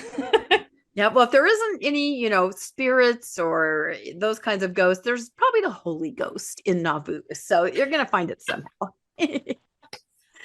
yeah, well, if there isn't any, spirits or those kinds of ghosts, there's probably the Holy Ghost in Nauvoo. So you're going to find it somehow.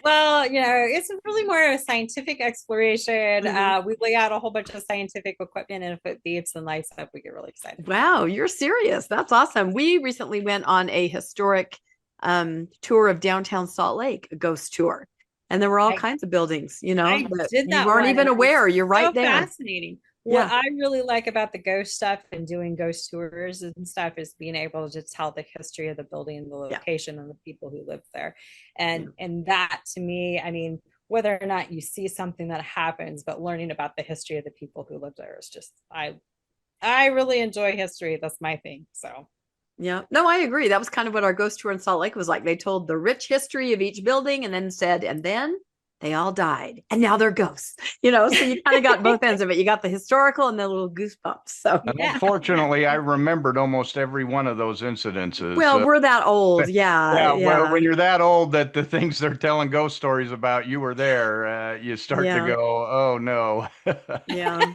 Well, it's really more of a scientific exploration. We lay out a whole bunch of scientific equipment, and if it beeps and lights up, we get really excited. Wow, you're serious. That's awesome. We recently went on a historic tour of downtown Salt Lake, a ghost tour. And there were all kinds of buildings, I did that you weren't even aware. You're right there. Fascinating. What I really like about the ghost stuff and doing ghost tours and stuff is being able to tell the history of the building, the location, and the people who live there. And that, to me, I mean, whether or not you see something that happens, but learning about the history of the people who live there is just, I really enjoy history. That's my thing. So yeah, no, I agree. That was kind of what our ghost tour in Salt Lake was like. They told the rich history of each building and then said, and then they all died and now they're ghosts, so you kind of got both ends of it. You got the historical and the little goosebumps. So unfortunately, I remembered almost every one of those incidences. Well, we're that old. Yeah. Well, when you're that old that the things they're telling ghost stories about, you were there, you start to go, oh no. Yeah.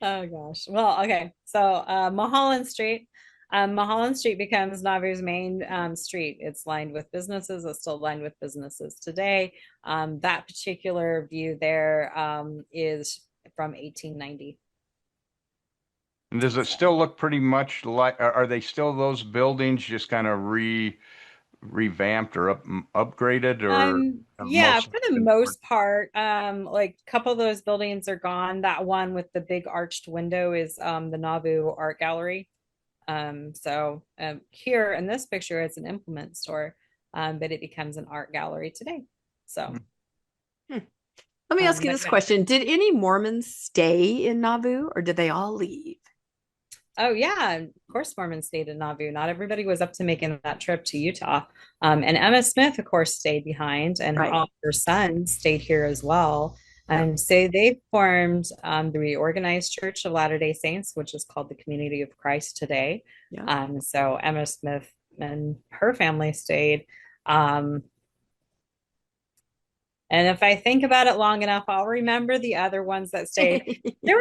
Oh gosh. Well, okay. So Mulholland Street. Mulholland Street becomes Nauvoo's main street. It's lined with businesses. It's still lined with businesses today. That particular view there is from 1890. And does it still look pretty much like, are they still those buildings just kind of revamped or upgraded? Or yeah, for the most part, like a couple of those buildings are gone. That one with the big arched window is the Nauvoo Art Gallery. So here in this picture, it's an implement store, but it becomes an art gallery today. So let me ask you this question. Did any Mormons stay in Nauvoo or did they all leave? Oh yeah, of course Mormons stayed in Nauvoo. Not everybody was up to making that trip to Utah. And Emma Smith, of course, stayed behind, and all her sons stayed here as well. So they formed the Reorganized Church of Latter-day Saints, which is called the Community of Christ today. So Emma Smith and her family stayed. And if I think about it long enough, I'll remember the other ones that stayed. There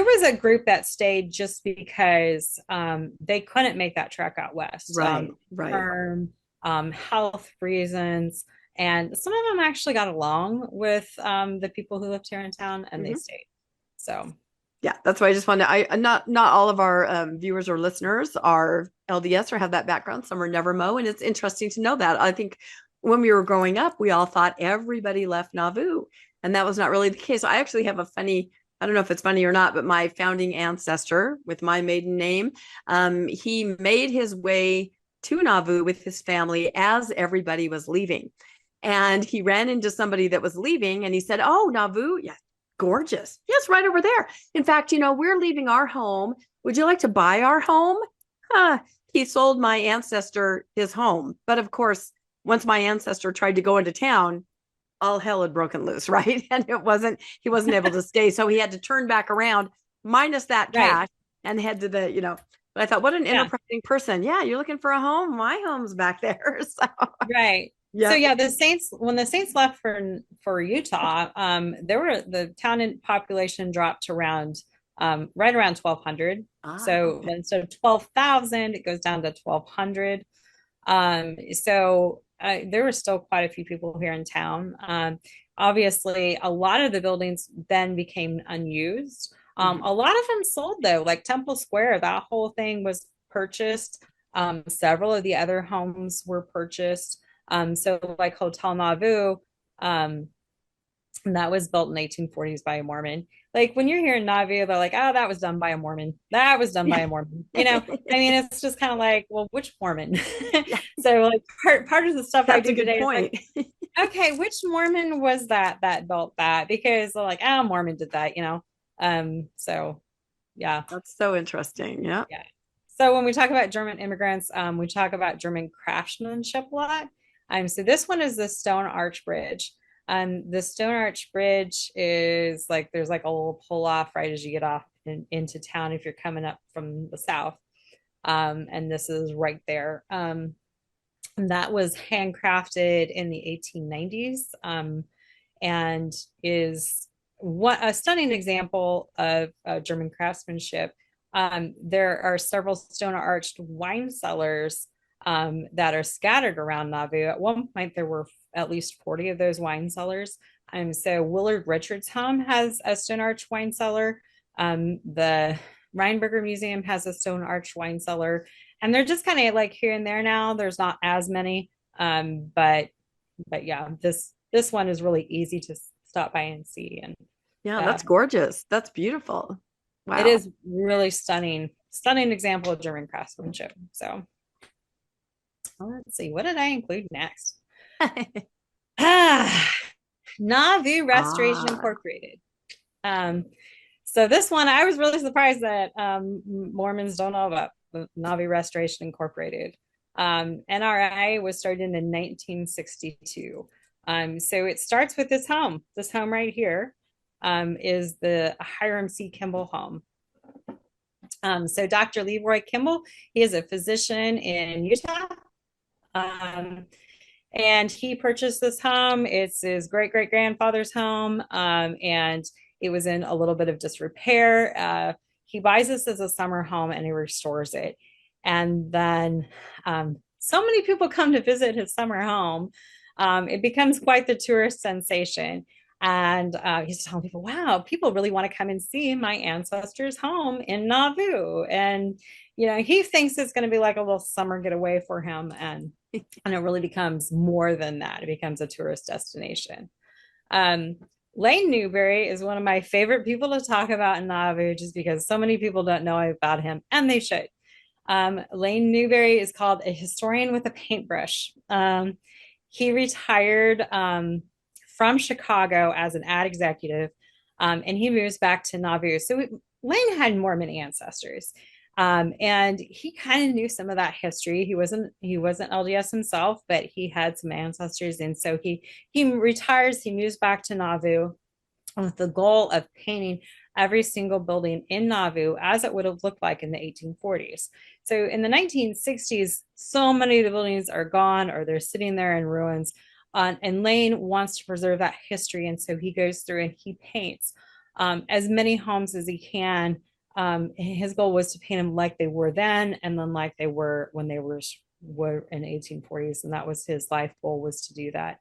was a group that stayed just because they couldn't make that trek out west. Health reasons. And some of them actually got along with the people who lived here in town, and they stayed. So, yeah, that's why I just wanted to, not all of our viewers or listeners are LDS or have that background. Some are never Mo, and it's interesting to know that. I think when we were growing up, we all thought everybody left Nauvoo, and that was not really the case. I actually have a funny, I don't know if it's funny or not, but my founding ancestor with my maiden name, he made his way to Nauvoo with his family as everybody was leaving. And he ran into somebody that was leaving and he said, oh, Nauvoo, yeah, gorgeous. Yes, right over there. In fact, we're leaving our home. Would you like to buy our home? He sold my ancestor his home. But of course, once my ancestor tried to go into town, all hell had broken loose, right? And he wasn't able to stay. So he had to turn back around, minus that cash, and head to the, but I thought, what an enterprising person. Yeah, you're looking for a home. My home's back there. So. Right. So yeah, when the Saints left for Utah, the town in population dropped to around right around 1,200. So Okay. instead of 12,000, it goes down to 1,200. There were still quite a few people here in town. Obviously, a lot of the buildings then became unused. A lot of them sold though, like Temple Square, that whole thing was purchased. Several of the other homes were purchased. So like Hotel Nauvoo, that was built in 1840s by a Mormon. Like when you're here in Nauvoo, they're like, oh, that was done by a Mormon. That was done by a Mormon. I mean, it's just kind of like, well, which Mormon? So like part of the stuff I do today is like, okay, which Mormon was that built that? Because they're like, oh, Mormon did that, So yeah. That's so interesting. Yeah. Yeah. So when we talk about German immigrants, we talk about German craftsmanship a lot. So this one is the Stone Arch Bridge. The Stone Arch Bridge is like there's like a little pull off right as you get off into town if you're coming up from the south. And this is right there. And that was handcrafted in the 1890s, and is a stunning example of German craftsmanship. There are several stone arched wine cellars that are scattered around Nauvoo. At one point, there were at least 40 of those wine cellars. So Willard Richards' home has a stone arch wine cellar. The Rheinberger Museum has a stone arch wine cellar, and they're just kind of like here and there now. There's not as many, but yeah, this one is really easy to stop by and see. And yeah, that's gorgeous. That's beautiful. Wow. It is really stunning example of German craftsmanship. So let's see, what did I include next? Nauvoo Restoration Incorporated. So this one, I was really surprised that Mormons don't know about the Nauvoo Restoration Incorporated. NRI was started in 1962. So it starts with this home right here. Is the Hiram C. Kimball home. So Dr. Leroy Kimball, he is a physician in Utah. And he purchased this home. It's his great-great-grandfather's home. And it was in a little bit of disrepair. He buys this as a summer home and he restores it. And then so many people come to visit his summer home. It becomes quite the tourist sensation. And he's telling people, wow, people really want to come and see my ancestors' home in Nauvoo. And, he thinks it's going to be like a little summer getaway for him. And it really becomes more than that. It becomes a tourist destination. Lane Newberry is one of my favorite people to talk about in Nauvoo, just because so many people don't know about him, and they should. Lane Newberry is called a historian with a paintbrush. He retired from Chicago as an ad executive, and he moves back to Nauvoo. So Lane had Mormon ancestors, and he kind of knew some of that history. He wasn't LDS himself, but he had some ancestors, and so he retires. He moves back to Nauvoo with the goal of painting every single building in Nauvoo as it would have looked like in the 1840s. So in the 1960s, so many of the buildings are gone or they're sitting there in ruins. And Lane wants to preserve that history. And so he goes through and he paints as many homes as he can. His goal was to paint them like they were then, and then like they were when they were in the 1840s. And that was his life goal, was to do that.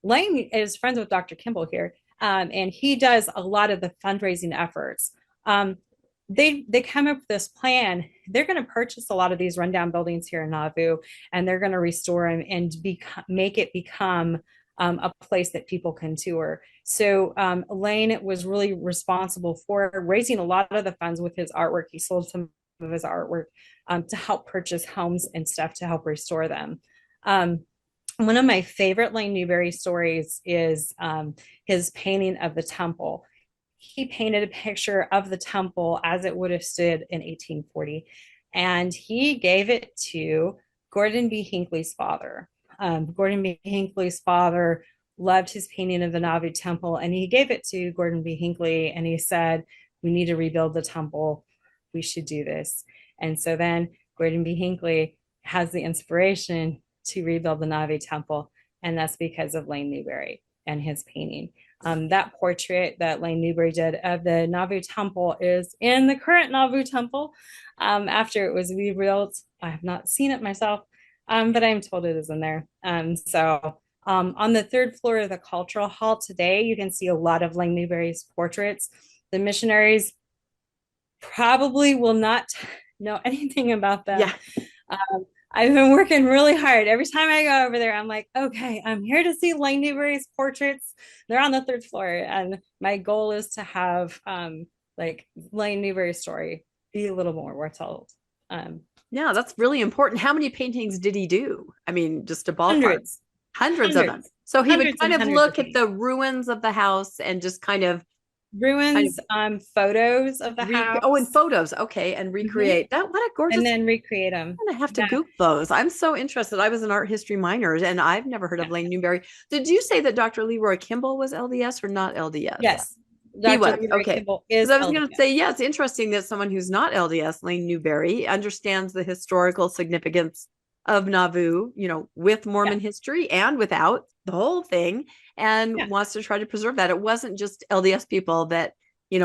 Lane is friends with Dr. Kimball here. And he does a lot of the fundraising efforts. They come up with this plan. They're going to purchase a lot of these rundown buildings here in Nauvoo, and they're going to restore them and make it become a place that people can tour. So Lane was really responsible for raising a lot of the funds with his artwork. He sold some of his artwork to help purchase homes and stuff to help restore them. One of my favorite Lane Newberry stories is his painting of the temple. He painted a picture of the temple as it would have stood in 1840, and he gave it to Gordon B. Hinckley's father. Gordon B. Hinckley's father loved his painting of the Nauvoo temple, and he gave it to Gordon B. Hinckley, and he said, we need to rebuild the temple. We should do this. And so then Gordon B. Hinckley has the inspiration to rebuild the Nauvoo temple, and that's because of Lane Newberry and his painting. That portrait that Lane Newberry did of the Nauvoo temple is in the current Nauvoo temple after it was rebuilt. I have not seen it myself, but I'm told it is in there. On the third floor of the cultural hall today, you can see a lot of Lane Newberry's portraits. The missionaries probably will not know anything about them. Yeah. I've been working really hard. Every time I go over there, I'm like, okay, I'm here to see Lane Newberry's portraits. They're on the third floor. And my goal is to have like Lane Newberry's story be a little more worth told. Yeah, that's really important. How many paintings did he do? I mean, just a ballpark. Hundreds of them. So he would kind of look at the ruins of the house and just kind of ruins, photos of the house. Oh, and photos. Okay. And recreate that. What a gorgeous. And then recreate them. I'm gonna have to Google those. I'm so interested. I was an art history minor and I've never heard of Lane Newberry. Did you say that Dr. Leroy Kimball was LDS or not LDS? Yes. He was. Okay. Because I was going to say, yeah, it's interesting that someone who's not LDS, Lane Newberry, understands the historical significance of Nauvoo, with Mormon history and without the whole thing, and wants to try to preserve that. It wasn't just LDS people that,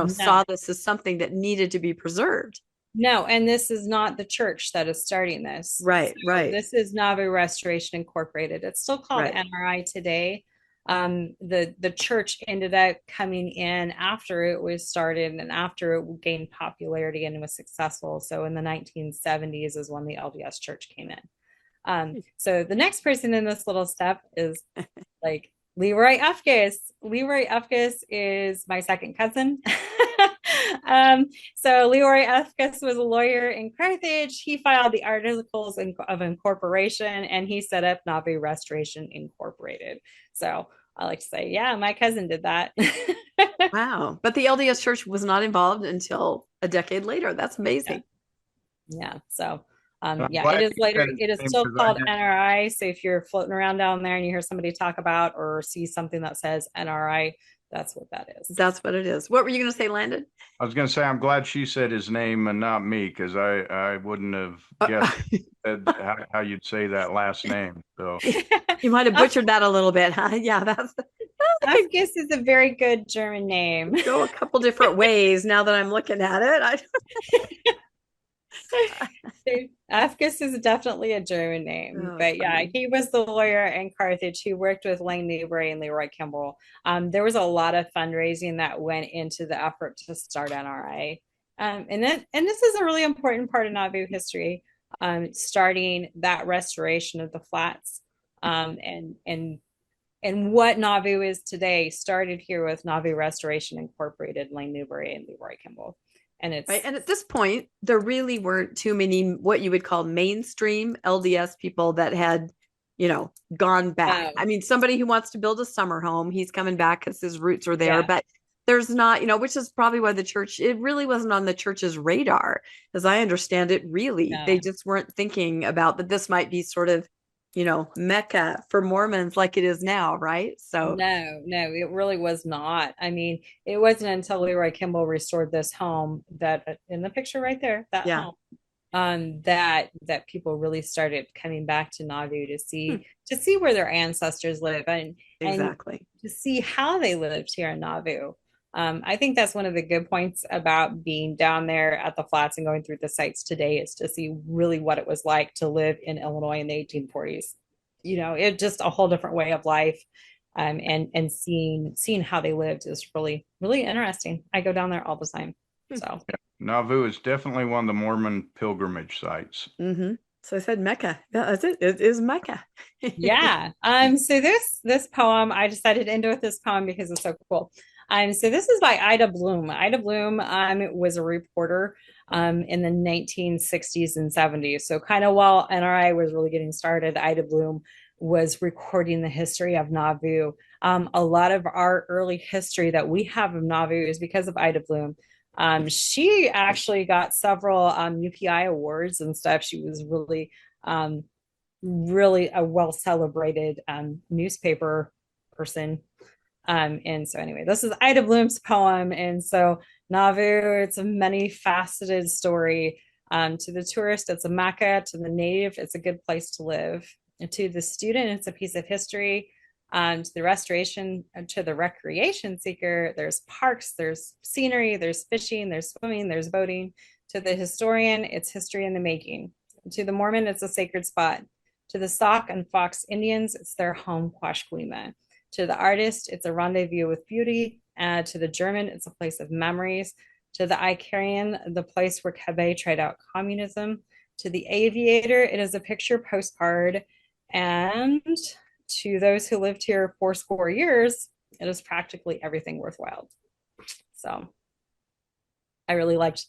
saw this as something that needed to be preserved. No, and this is not the church that is starting this. Right, right. This is Nauvoo Restoration Incorporated. It's still called NRI today. The church ended up coming in after it was started and after it gained popularity and was successful. So in the 1970s is when the LDS church came in. So the next person in this little step is like Leroy Epkus. Leroy Epkus is my second cousin. So Leroy Epkus was a lawyer in Carthage. He filed the articles of incorporation and he set up Nauvoo Restoration Incorporated. So I like to say, yeah, my cousin did that. Wow. But the LDS church was not involved until a decade later. That's amazing. Yeah. So it is later. It is still called NRI. So if you're floating around down there and you hear somebody talk about or see something that says NRI, that's what that is. That's what it is. What were you going to say, Landon? I was going to say, I'm glad she said his name and not me, because I wouldn't have guessed how you'd say that last name. So you might have butchered that a little bit, huh? Yeah, I guess it's a very good German name. Go a couple different ways now that I'm looking at it. Epkus is definitely a German name, but yeah, he was the lawyer in Carthage who worked with Lane Newberry and Leroy Kimball. There was a lot of fundraising that went into the effort to start NRI, and this is a really important part of Nauvoo history, starting that restoration of the flats, and what Nauvoo is today started here with Nauvoo Restoration Incorporated, Lane Newberry and Leroy Kimball. And it's right. And at this point, there really weren't too many what you would call mainstream LDS people that had, gone back. I mean, somebody who wants to build a summer home, he's coming back because his roots are there. Yeah. But there's not, which is probably why it really wasn't on the church's radar. As I understand it, really, they just weren't thinking about that this might be sort of, Mecca for Mormons like it is now, right? So no, it really was not. I mean, it wasn't until Leroy Kimball restored this home that in the picture right there, that home, that people really started coming back to Nauvoo to see where their ancestors live and to see how they lived here in Nauvoo. I think that's one of the good points about being down there at the flats and going through the sites today is to see really what it was like to live in Illinois in the 1840s. It's just a whole different way of life, and seeing how they lived is really, really interesting. I go down there all the time. So Nauvoo is definitely one of the Mormon pilgrimage sites. Mm-hmm. So I said Mecca. Yeah, that's it. It is Mecca. Yeah. So this poem, I decided to end with this poem because it's so cool. So this is by Ida Bloom. Ida Bloom was a reporter in the 1960s and 70s. So kind of while NRI was really getting started, Ida Bloom was recording the history of Nauvoo. A lot of our early history that we have of Nauvoo is because of Ida Bloom. She actually got several UPI awards and stuff. She was really a well-celebrated newspaper person. And so anyway, this is Ida Bloom's poem. And so Nauvoo, it's a many faceted story. To the tourist, it's a Mecca. To the native, it's a good place to live. To the student, it's a piece of history. To the restoration, to the recreation seeker, there's parks, there's scenery, there's fishing, there's swimming, there's boating. To the historian, it's history in the making. To the Mormon, it's a sacred spot. To the Sauk and Fox Indians, it's their home, Quashquima. To the artist, it's a rendezvous with beauty. To the German, it's a place of memories. To the Icarian, the place where Quebec tried out communism. To the aviator, it is a picture postcard. And to those who lived here 80 years, it is practically everything worthwhile. So I really liked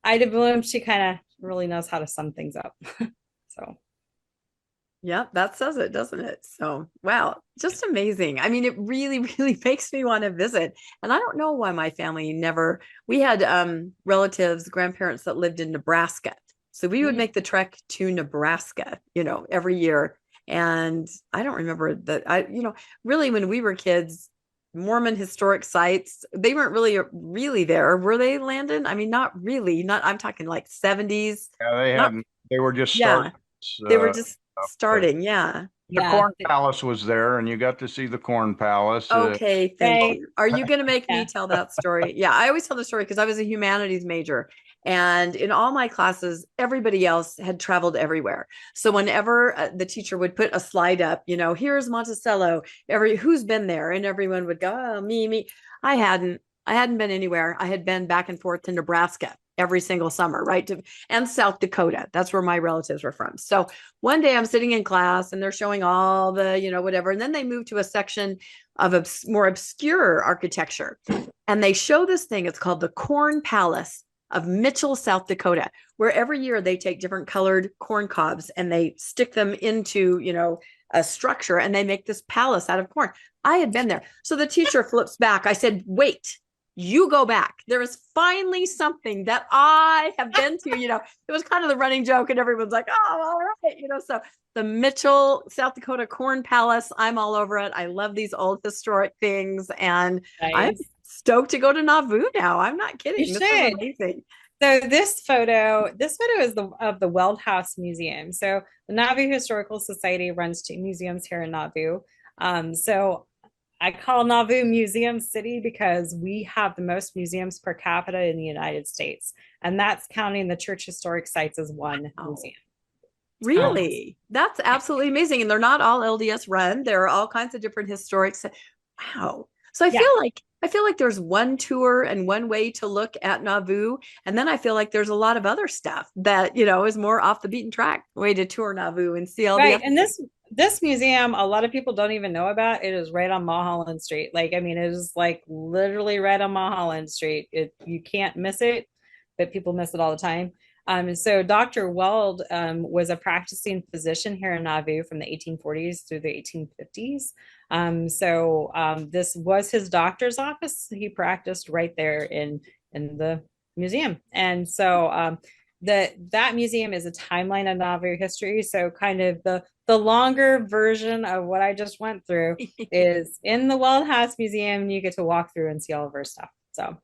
Ida Bloom. She kind of really knows how to sum things up. So yeah, that says it, doesn't it? So, wow, just amazing. I mean, it really, really makes me want to visit. And I don't know why my family never, we had relatives, grandparents that lived in Nebraska. So we would make the trek to Nebraska, every year. And I don't remember that, really when we were kids, Mormon historic sites, they weren't really there. Were they, Landon? I mean, not really. I'm talking like 70s. Yeah, they were just starting. They were just starting. Yeah. The Corn Palace was there, and you got to see the Corn Palace. Okay, thank you. Are you going to make me tell that story? Yeah, I always tell the story because I was a humanities major. And in all my classes, everybody else had traveled everywhere. So whenever the teacher would put a slide up, here's Monticello, who's been there? And everyone would go, oh, me. I hadn't been anywhere. I had been back and forth to Nebraska every single summer, right? And South Dakota. That's where my relatives were from. So one day I'm sitting in class and they're showing all the, whatever. And then they move to a section of more obscure architecture. And they show this thing. It's called the Corn Palace of Mitchell, South Dakota, where every year they take different colored corn cobs and they stick them into, a structure and they make this palace out of corn. I had been there. So the teacher flips back. I said, wait, you go back. There is finally something that I have been to, it was kind of the running joke and everyone's like, oh, all right. So the Mitchell, South Dakota Corn Palace, I'm all over it. I love these old historic things. And I'm stoked to go to Nauvoo now. I'm not kidding. This is amazing. So this photo is of the Weld House Museum. So the Nauvoo Historical Society runs 2 museums here in Nauvoo. So I call Nauvoo Museum City because we have the most museums per capita in the United States. And that's counting the church historic sites as one museum. Really? That's absolutely amazing. And they're not all LDS run. There are all kinds of different historic. Wow. So I feel like there's one tour and one way to look at Nauvoo. And then I feel like there's a lot of other stuff that, is more off the beaten track way to tour Nauvoo and see all the. And this museum, a lot of people don't even know about. It is right on Mulholland Street. It is like literally right on Mulholland Street. You can't miss it, but people miss it all the time. So Dr. Weld was a practicing physician here in Nauvoo from the 1840s through the 1850s. This was his doctor's office. He practiced right there in the museum. And so that museum is a timeline of Nauvoo history. So kind of the longer version of what I just went through is in the Weld House Museum. You get to walk through and see all of our stuff. So.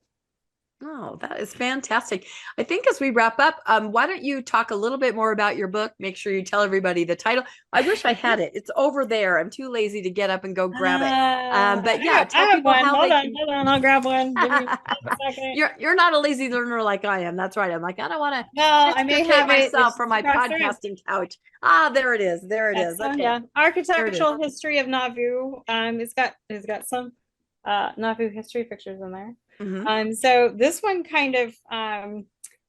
Oh, that is fantastic. I think as we wrap up, why don't you talk a little bit more about your book? Make sure you tell everybody the title. I wish I had it. It's over there. I'm too lazy to get up and go grab it. But yeah, tell people how they can. Hold on, I'll grab one. Give me a second. You're not a lazy learner like I am. That's right. I'm like, I don't want to. No, I may have myself from my podcasting couch. There it is. There it is. Okay. Yeah, architectural history of Nauvoo. It's got some Nauvoo history pictures in there. Mm-hmm. So this one kind of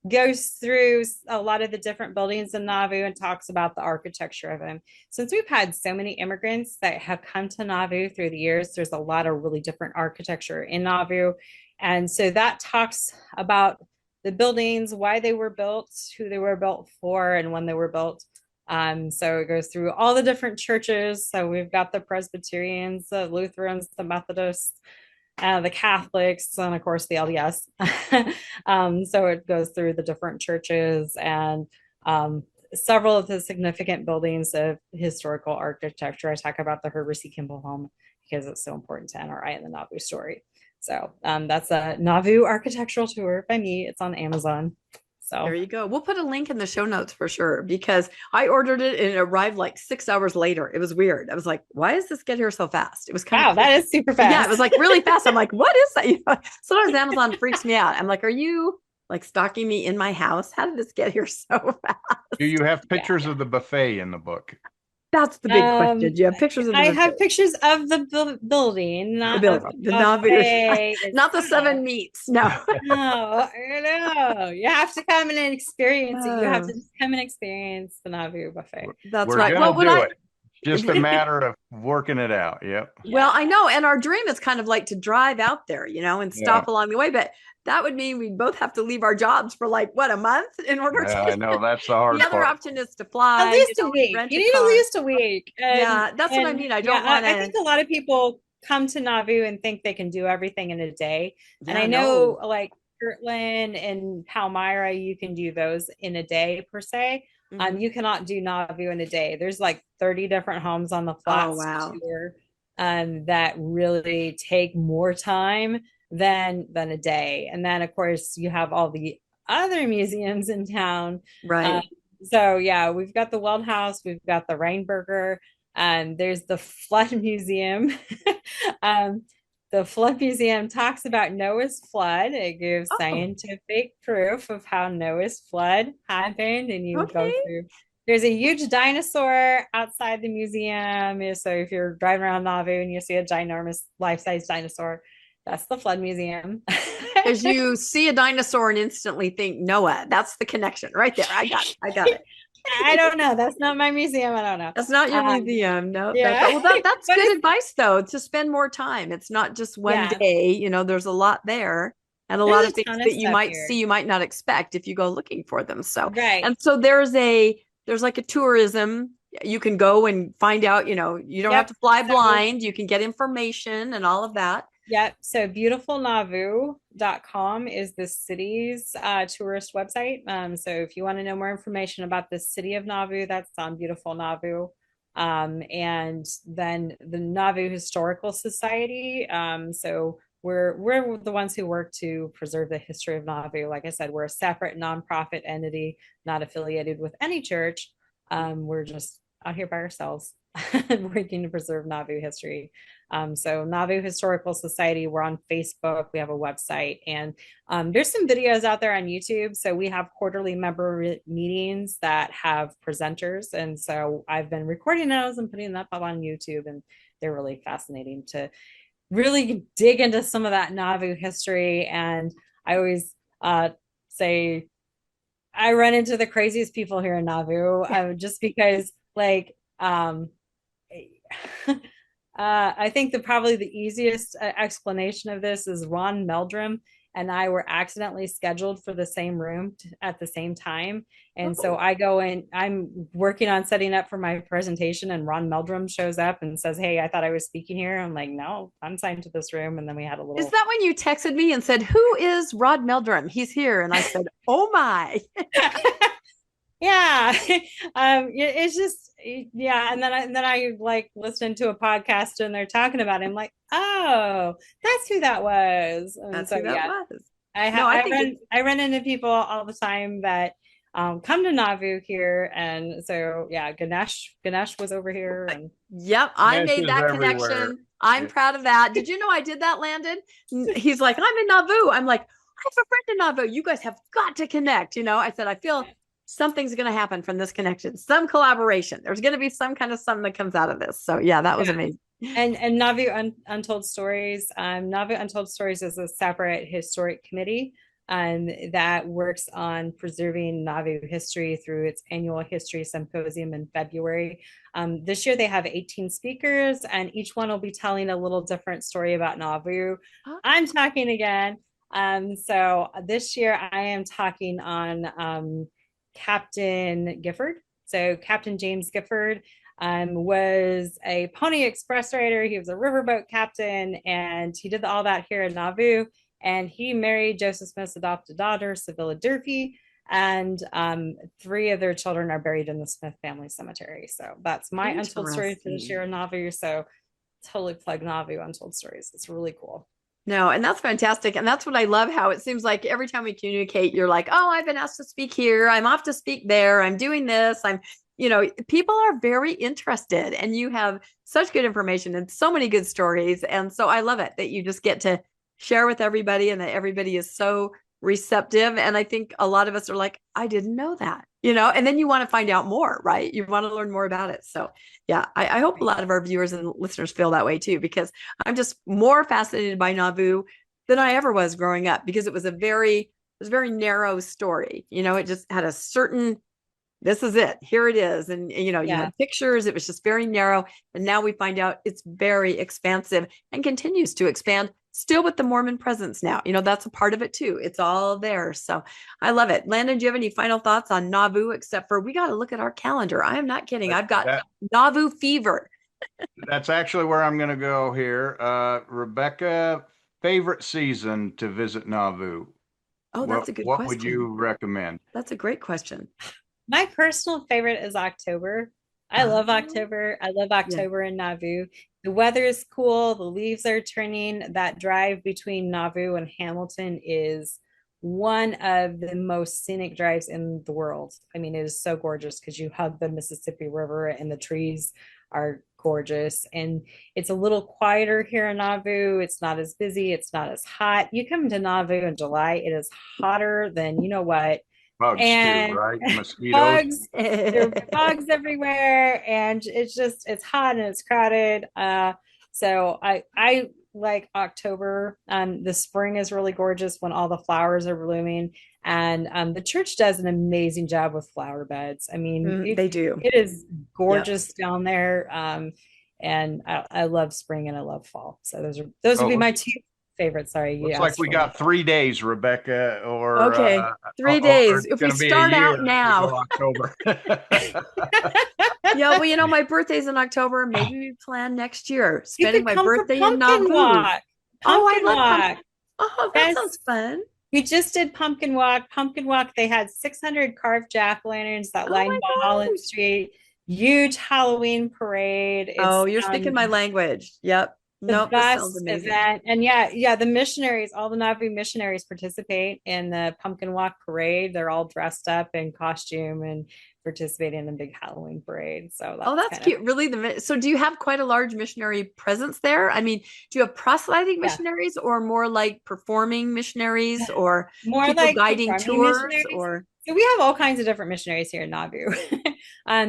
goes through a lot of the different buildings in Nauvoo and talks about the architecture of them. Since we've had so many immigrants that have come to Nauvoo through the years, there's a lot of really different architecture in Nauvoo. And so that talks about the buildings, why they were built, who they were built for, and when they were built. So it goes through all the different churches. So we've got the Presbyterians, the Lutherans, the Methodists, the Catholics, and of course the LDS. So it goes through the different churches and several of the significant buildings of historical architecture. I talk about the Herbert C. Kimball home because it's so important to NRI and the Nauvoo story. So that's a Nauvoo architectural tour by me. It's on Amazon. So there you go. We'll put a link in the show notes for sure, because I ordered it and it arrived like 6 hours later. It was weird. I was like, why does this get here so fast? It was kind wow, of that is super fast. Yeah, it was like really fast. I'm like, what is that? You know, sometimes Amazon freaks me out. I'm like, are you like stalking me in my house? How did this get here so fast? Do you have pictures of the buffet in the book? That's the big question. Do you have pictures of the I buffet? have pictures of the building, not The of building. the The Nauvoo, buffet not the itself. 7 meats. No. No, I know. You have to come in and experience it. You have to Oh. just come and experience the Nauvoo buffet. That's We're right. gonna Well, do it. Just a matter of working it out. Yep. Well, I know. And our dream is kind of like to drive out there, you know, and stop along the way. But that would mean we'd both have to leave our jobs for like, what, a month in order Yeah, to. I know that's the hard The other part. option is to fly. At least you know, a week. rent You a need car. at least a week. Yeah, that's what I mean. I don't want to. I think a lot of people come to Nauvoo and think they can do everything in a day. And Yeah, I know like Kirtland and Palmyra, you can do those in a day per se. Mhm. You cannot do Nauvoo in a day. There's like 30 different homes on the flats tour that really take more time than a day. And then of course you have all the other museums in town. Right. So yeah, we've got the Weld House, we've got the Reinberger, and there's the Flood Museum. The Flood Museum talks about Noah's flood. It gives scientific proof of how Noah's flood happened, and you go through. There's a huge dinosaur outside the museum. So if you're driving around Nauvoo and you see a ginormous life-size dinosaur, that's the Flood Museum. Because you see a dinosaur and instantly think Noah. That's the connection right there. I got it. I don't know. That's not my museum. I don't know. That's not your museum. No. Yeah. That's good advice though, to spend more time. It's not just one day. You know, there's a lot there. And a lot of things that you might see, you might not expect if you go looking for them. So, and so there's like a tourism. You can go and find out, you know, you don't have to fly blind. You can get information and all of that. Yep. So beautifulnauvoo.com is the city's tourist website. So if you want to know more information about the city of Nauvoo, that's on Beautiful Nauvoo. And then the Nauvoo Historical Society. So we're the ones who work to preserve the history of Nauvoo. Like I said, we're a separate nonprofit entity, not affiliated with any church. We're just out here by ourselves working to preserve Nauvoo history. So Nauvoo Historical Society, we're on Facebook, we have a website, and there's some videos out there on YouTube. So we have quarterly member meetings that have presenters. And so I've been recording those and putting them up on YouTube, and they're really fascinating to really dig into some of that Nauvoo history. And I always say I run into the craziest people here in Nauvoo, just because like I think probably the easiest explanation of this is Ron Meldrum and I were accidentally scheduled for the same room at the same time. And so I go in, I'm working on setting up for my presentation, and Ron Meldrum shows up and says, "Hey, I thought I was speaking here." I'm like, "No, I'm signed to this room." And then we had a little. Is that when you texted me and said, "Who is Rod Meldrum? He's here." And I said, "Oh my." Yeah. It's just, yeah. And then I like listened to a podcast and they're talking about him, like, oh, that's who that was. And that's so, who that was. I run into people all the time that come to Nauvoo here. And so, yeah, Ganesh was over here. And yep, I made that connection. I'm proud of that. Did you know I did that, Landon? He's like, I'm in Nauvoo. I'm like, I have a friend in Nauvoo. You guys have got to connect. You know, I said, I feel something's going to happen from this connection, some collaboration. There's going to be some kind of something that comes out of this. So yeah, that was amazing. And Nauvoo Untold Stories. Nauvoo Untold Stories is a separate historic committee that works on preserving Nauvoo history through its annual history symposium in February. This year they have 18 speakers, and each one will be telling a little different story about Nauvoo. I'm talking again. So this year I am talking on Captain Gifford. So Captain James Gifford was a Pony Express rider. He was a riverboat captain, and he did all that here in Nauvoo. And he married Joseph Smith's adopted daughter, Sevilla Durfee, and 3 of their children are buried in the Smith family cemetery. So that's my Untold Story for this year in Nauvoo. So totally plug Nauvoo Untold Stories. It's really cool. No, and that's fantastic. And that's what I love, how it seems like every time we communicate, you're like, oh, I've been asked to speak here. I'm off to speak there. I'm doing this. People are very interested, and you have such good information and so many good stories. And so I love it that you just get to share with everybody, and that everybody is so receptive. And I think a lot of us are like, I didn't know that, and then you want to find out more, right? You want to learn more about it. So yeah, I hope a lot of our viewers and listeners feel that way too, because I'm just more fascinated by Nauvoo than I ever was growing up, because it was a very narrow story. It just had a certain, this is it, here it is. And you had pictures, it was just very narrow. And now we find out it's very expansive and continues to expand, still with the Mormon presence now. That's a part of it too. It's all there. So I love it. Landon, do you have any final thoughts on Nauvoo, except for we got to look at our calendar? I am not kidding. I've got Nauvoo fever. That's actually where I'm going to go here. Rebecca, favorite season to visit Nauvoo? Oh, that's a good question. What would you recommend? That's a great question. My personal favorite is October. I love October. I love October in Nauvoo. The weather is cool. The leaves are turning. That drive between Nauvoo and Hamilton is one of the most scenic drives in the world. I mean, it is so gorgeous because you have the Mississippi River and the trees are gorgeous. And it's a little quieter here in Nauvoo. It's not as busy. It's not as hot. You come to Nauvoo in July, it is hotter than you know what. Bugs and too, right? Mosquitoes. Bugs, there are bugs everywhere, and it's hot and it's crowded. So I like October. The spring is really gorgeous when all the flowers are blooming, and the church does an amazing job with flower beds. I mean, they do. It is gorgeous down there. And I love spring and I love fall. So those would be my two favorites. Sorry, looks like we got 3 days, Rebecca. Or okay, 3 days. If we start out now, October. Yeah, well, my birthday's in October. Maybe we plan next year spending my birthday in Nauvoo. Pumpkin walk. Oh, that sounds fun. We just did pumpkin walk. They had 600 carved jack-o'-lanterns that lined Holland Street. Huge Halloween parade. You're speaking my language. Yep. The best event. And the missionaries, all the Nauvoo missionaries participate in the pumpkin walk parade. They're all dressed up in costume and participating in the big Halloween parade. So that's cute. Really, so do you have quite a large missionary presence there? I mean, do you have proselyting missionaries, or more like performing missionaries, or more people like guiding tours, or? So we have all kinds of different missionaries here in Nauvoo.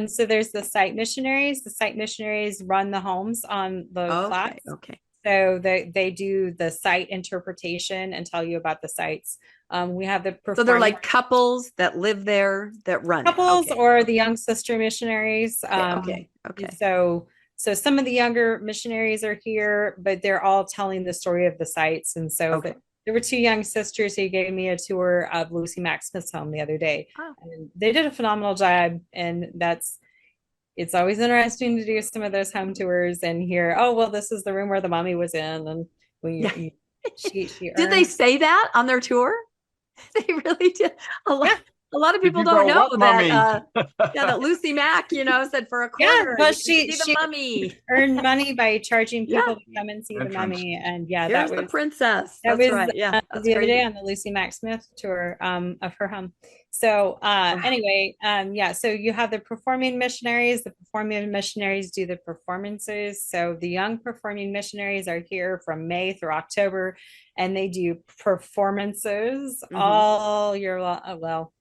So there's the site missionaries. The site missionaries run the homes on the flats. Okay. So they do the site interpretation and tell you about the sites. We have the so they're like couples that live there that run couples or the young sister missionaries. Okay. So some of the younger missionaries are here, but they're all telling the story of the sites. And so there were 2 young sisters who gave me a tour of Lucy Mack Smith's home the other day. And they did a phenomenal job. And it's always interesting to do some of those home tours and hear, this is the room where the mommy was in. And did they say that on their tour? They really did. A lot of people don't know that. That Lucy Mack, said for a quarter. Yeah, she the mummy earned money by charging people to come and see the mummy. And that was the princess. That was right. Yeah, the other day on the Lucy Mack Smith tour of her home. So anyway, so you have the performing missionaries. The performing missionaries do the performances. So the young performing missionaries are here from May through October, and they do performances all year long.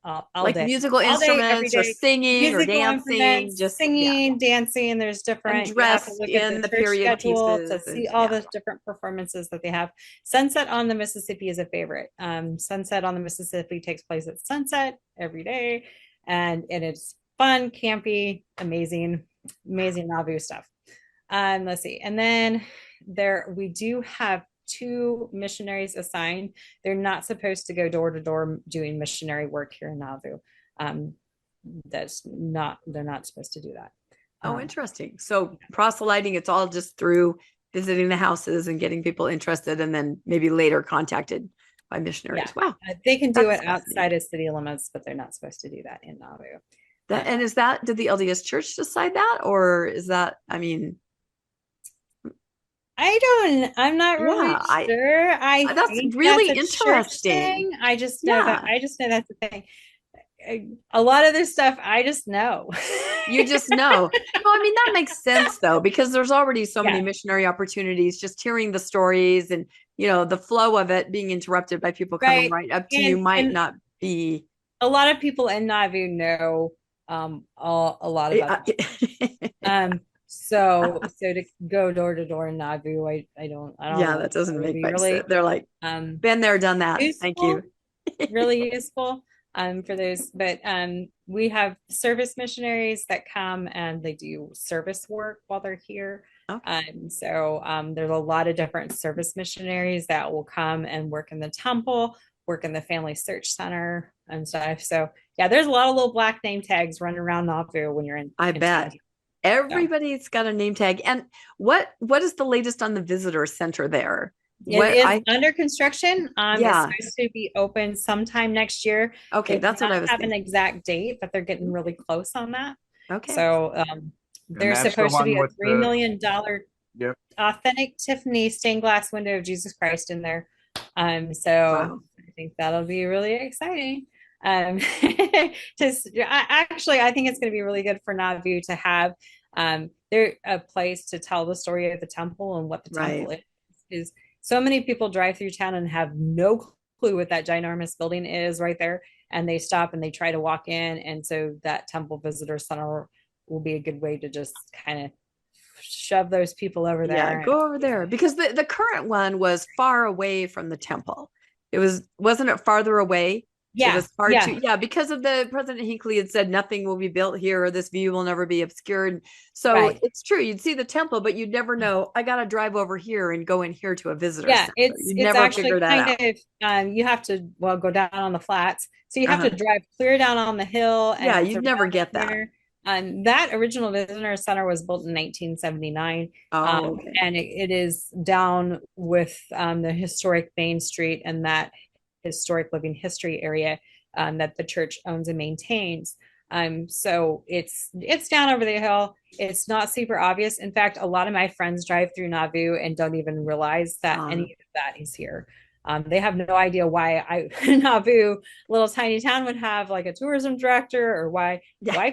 All like day. Musical instruments, or singing, or dancing, dancing. There's different dressed in the period pieces to see all the different performances that they have. Sunset on the Mississippi is a favorite. Sunset on the Mississippi takes place at sunset every day, and it's fun, campy, amazing Nauvoo stuff. Let's see, and then we do have 2 missionaries assigned. They're not supposed to go door to door doing missionary work here in Nauvoo. They're not supposed to do that. Interesting. So proselyting, it's all just through visiting the houses and getting people interested, and then maybe later contacted by missionaries. Wow. They can do it outside of city limits, but they're not supposed to do that in Nauvoo. Did the LDS Church decide that, or is that, I'm not really Yeah, sure. I that's think really that's a church interesting. thing. I just know that. Yeah. I just know that's the thing. A lot of this stuff, I just know. You just know. No, I mean, that makes sense though, because there's already so many Yeah, missionary opportunities, just hearing the stories and, the flow of it being interrupted by people coming right. right up to you might And not be. a lot of people in Nauvoo know a lot about the so to go door to door in Nauvoo, I don't Yeah, know that if that doesn't would make be much sense. really They're like, um been there, done that. Thank useful, you. really useful for those. But we have service missionaries that come and they do service work while they're here. Okay. There's a lot of different service missionaries that will come and work in the temple, work in the family search center and stuff. So yeah, there's a lot of little black name tags running around Nauvoo when you're I in town. bet. Everybody's got a name tag. And what is the latest on the visitor center there? It What is I under construction. It's Yeah. supposed to be open sometime next year. Okay, They do that's what not I was have an thinking. exact date, but they're getting really close on that. Okay. So And there's that's the supposed to one be a with $3 million yep. authentic Tiffany stained glass window of Jesus Christ in there. So Wow. I think that'll be really exciting. Um, I think it's going to be really good for Nauvoo to have there a place to tell the story of the temple and what the temple Right. is. So many people drive through town and have no clue what that ginormous building is right there, and they stop and they try to walk in, and so that temple visitor center will be a good way to just kind of shove those people over Yeah, there. go over there because the current one was far away from the temple. Wasn't it farther away? It Yeah, was hard yeah, to, yeah, because of the President Hinckley had said nothing will be built here or this view will never be obscured. So right. it's true. You'd see the temple, but you'd never know, I got to drive over here and go in here to a visitor Yeah, center. it's You'd it's never figure actually that kind out. of you have to go down on the flats. So you have to Uh-huh. drive clear down on the hill and Yeah, it's you'd around never the get that. corner. That original visitor center was built in 1979. Oh, okay. And it is down with the historic Main Street and that historic living history area that the church owns and maintains. So it's down over the hill. It's not super obvious. In fact, a lot of my friends drive through Nauvoo and don't even realize that any of that is here. They have no idea why Nauvoo, little tiny town, would have like a tourism director, or why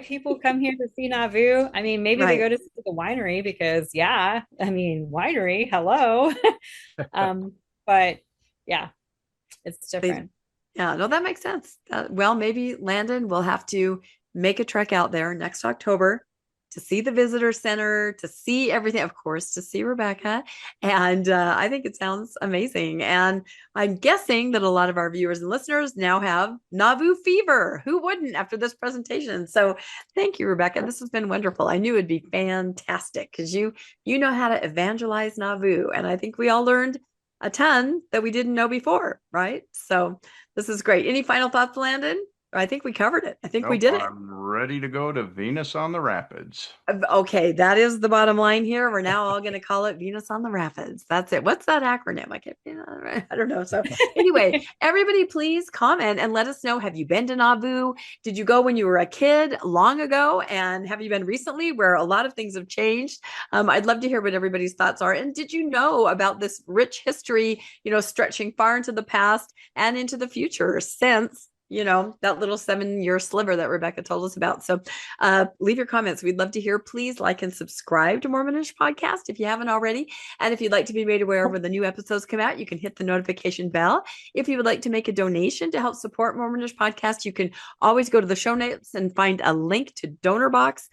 people come here to see Nauvoo. I mean, maybe they Right. go to see the winery because winery, hello. But yeah, it's different. Yeah, no, that makes sense. Well, maybe Landon will have to make a trek out there next October to see the visitor center, to see everything, of course, to see Rebecca. And I think it sounds amazing. And I'm guessing that a lot of our viewers and listeners now have Nauvoo fever. Who wouldn't after this presentation? So thank you, Rebecca. This has been wonderful. I knew it'd be fantastic because you know how to evangelize Nauvoo. And I think we all learned a ton that we didn't know before, right? So this is great. Any final thoughts, Landon? I think we covered it. I think we did it. I'm ready to go to Venus on the Rapids. Okay, that is the bottom line here. We're now all going to call it Venus on the Rapids. That's it. What's that acronym? I don't know. So anyway, everybody please comment and let us know. Have you been to Nauvoo? Did you go when you were a kid long ago? And have you been recently where a lot of things have changed? I'd love to hear what everybody's thoughts are. And did you know about this rich history, stretching far into the past and into the future since that little 7-year sliver that Rebecca told us about. So leave your comments. We'd love to hear. Please like and subscribe to Mormonish Podcast if you haven't already. And if you'd like to be made aware of when the new episodes come out, you can hit the notification bell. If you would like to make a donation to help support Mormonish Podcast, you can always go to the show notes and find a link to Donor Box.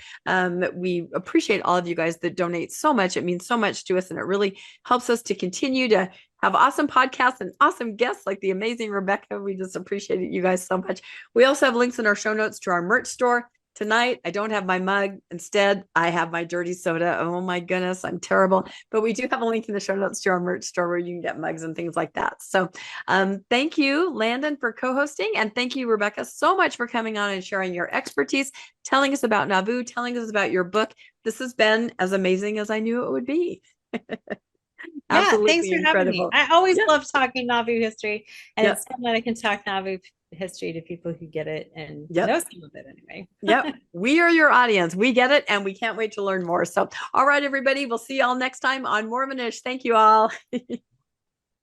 We appreciate all of you guys that donate so much. It means so much to us, and it really helps us to continue to have awesome podcasts and awesome guests like the amazing Rebecca. We just appreciate you guys so much. We also have links in our show notes to our merch store. Tonight, I don't have my mug. Instead, I have my dirty soda. Oh my goodness, I'm terrible. But we do have a link in the show notes to our merch store where you can get mugs and things like that. So thank you, Landon, for co-hosting. And thank you, Rebecca, so much for coming on and sharing your expertise, telling us about Nauvoo, telling us about your book. This has been as amazing as I knew it would be. Yeah, thanks Absolutely for having me. incredible. I always love talking Nauvoo history, and Yeah. it's fun that I can talk Nauvoo history to people who get it and Yep. know some of it anyway. Yep. We are your audience. We get it, and we can't wait to learn more. So, all right, everybody, we'll see y'all next time on Mormonish. Thank you all.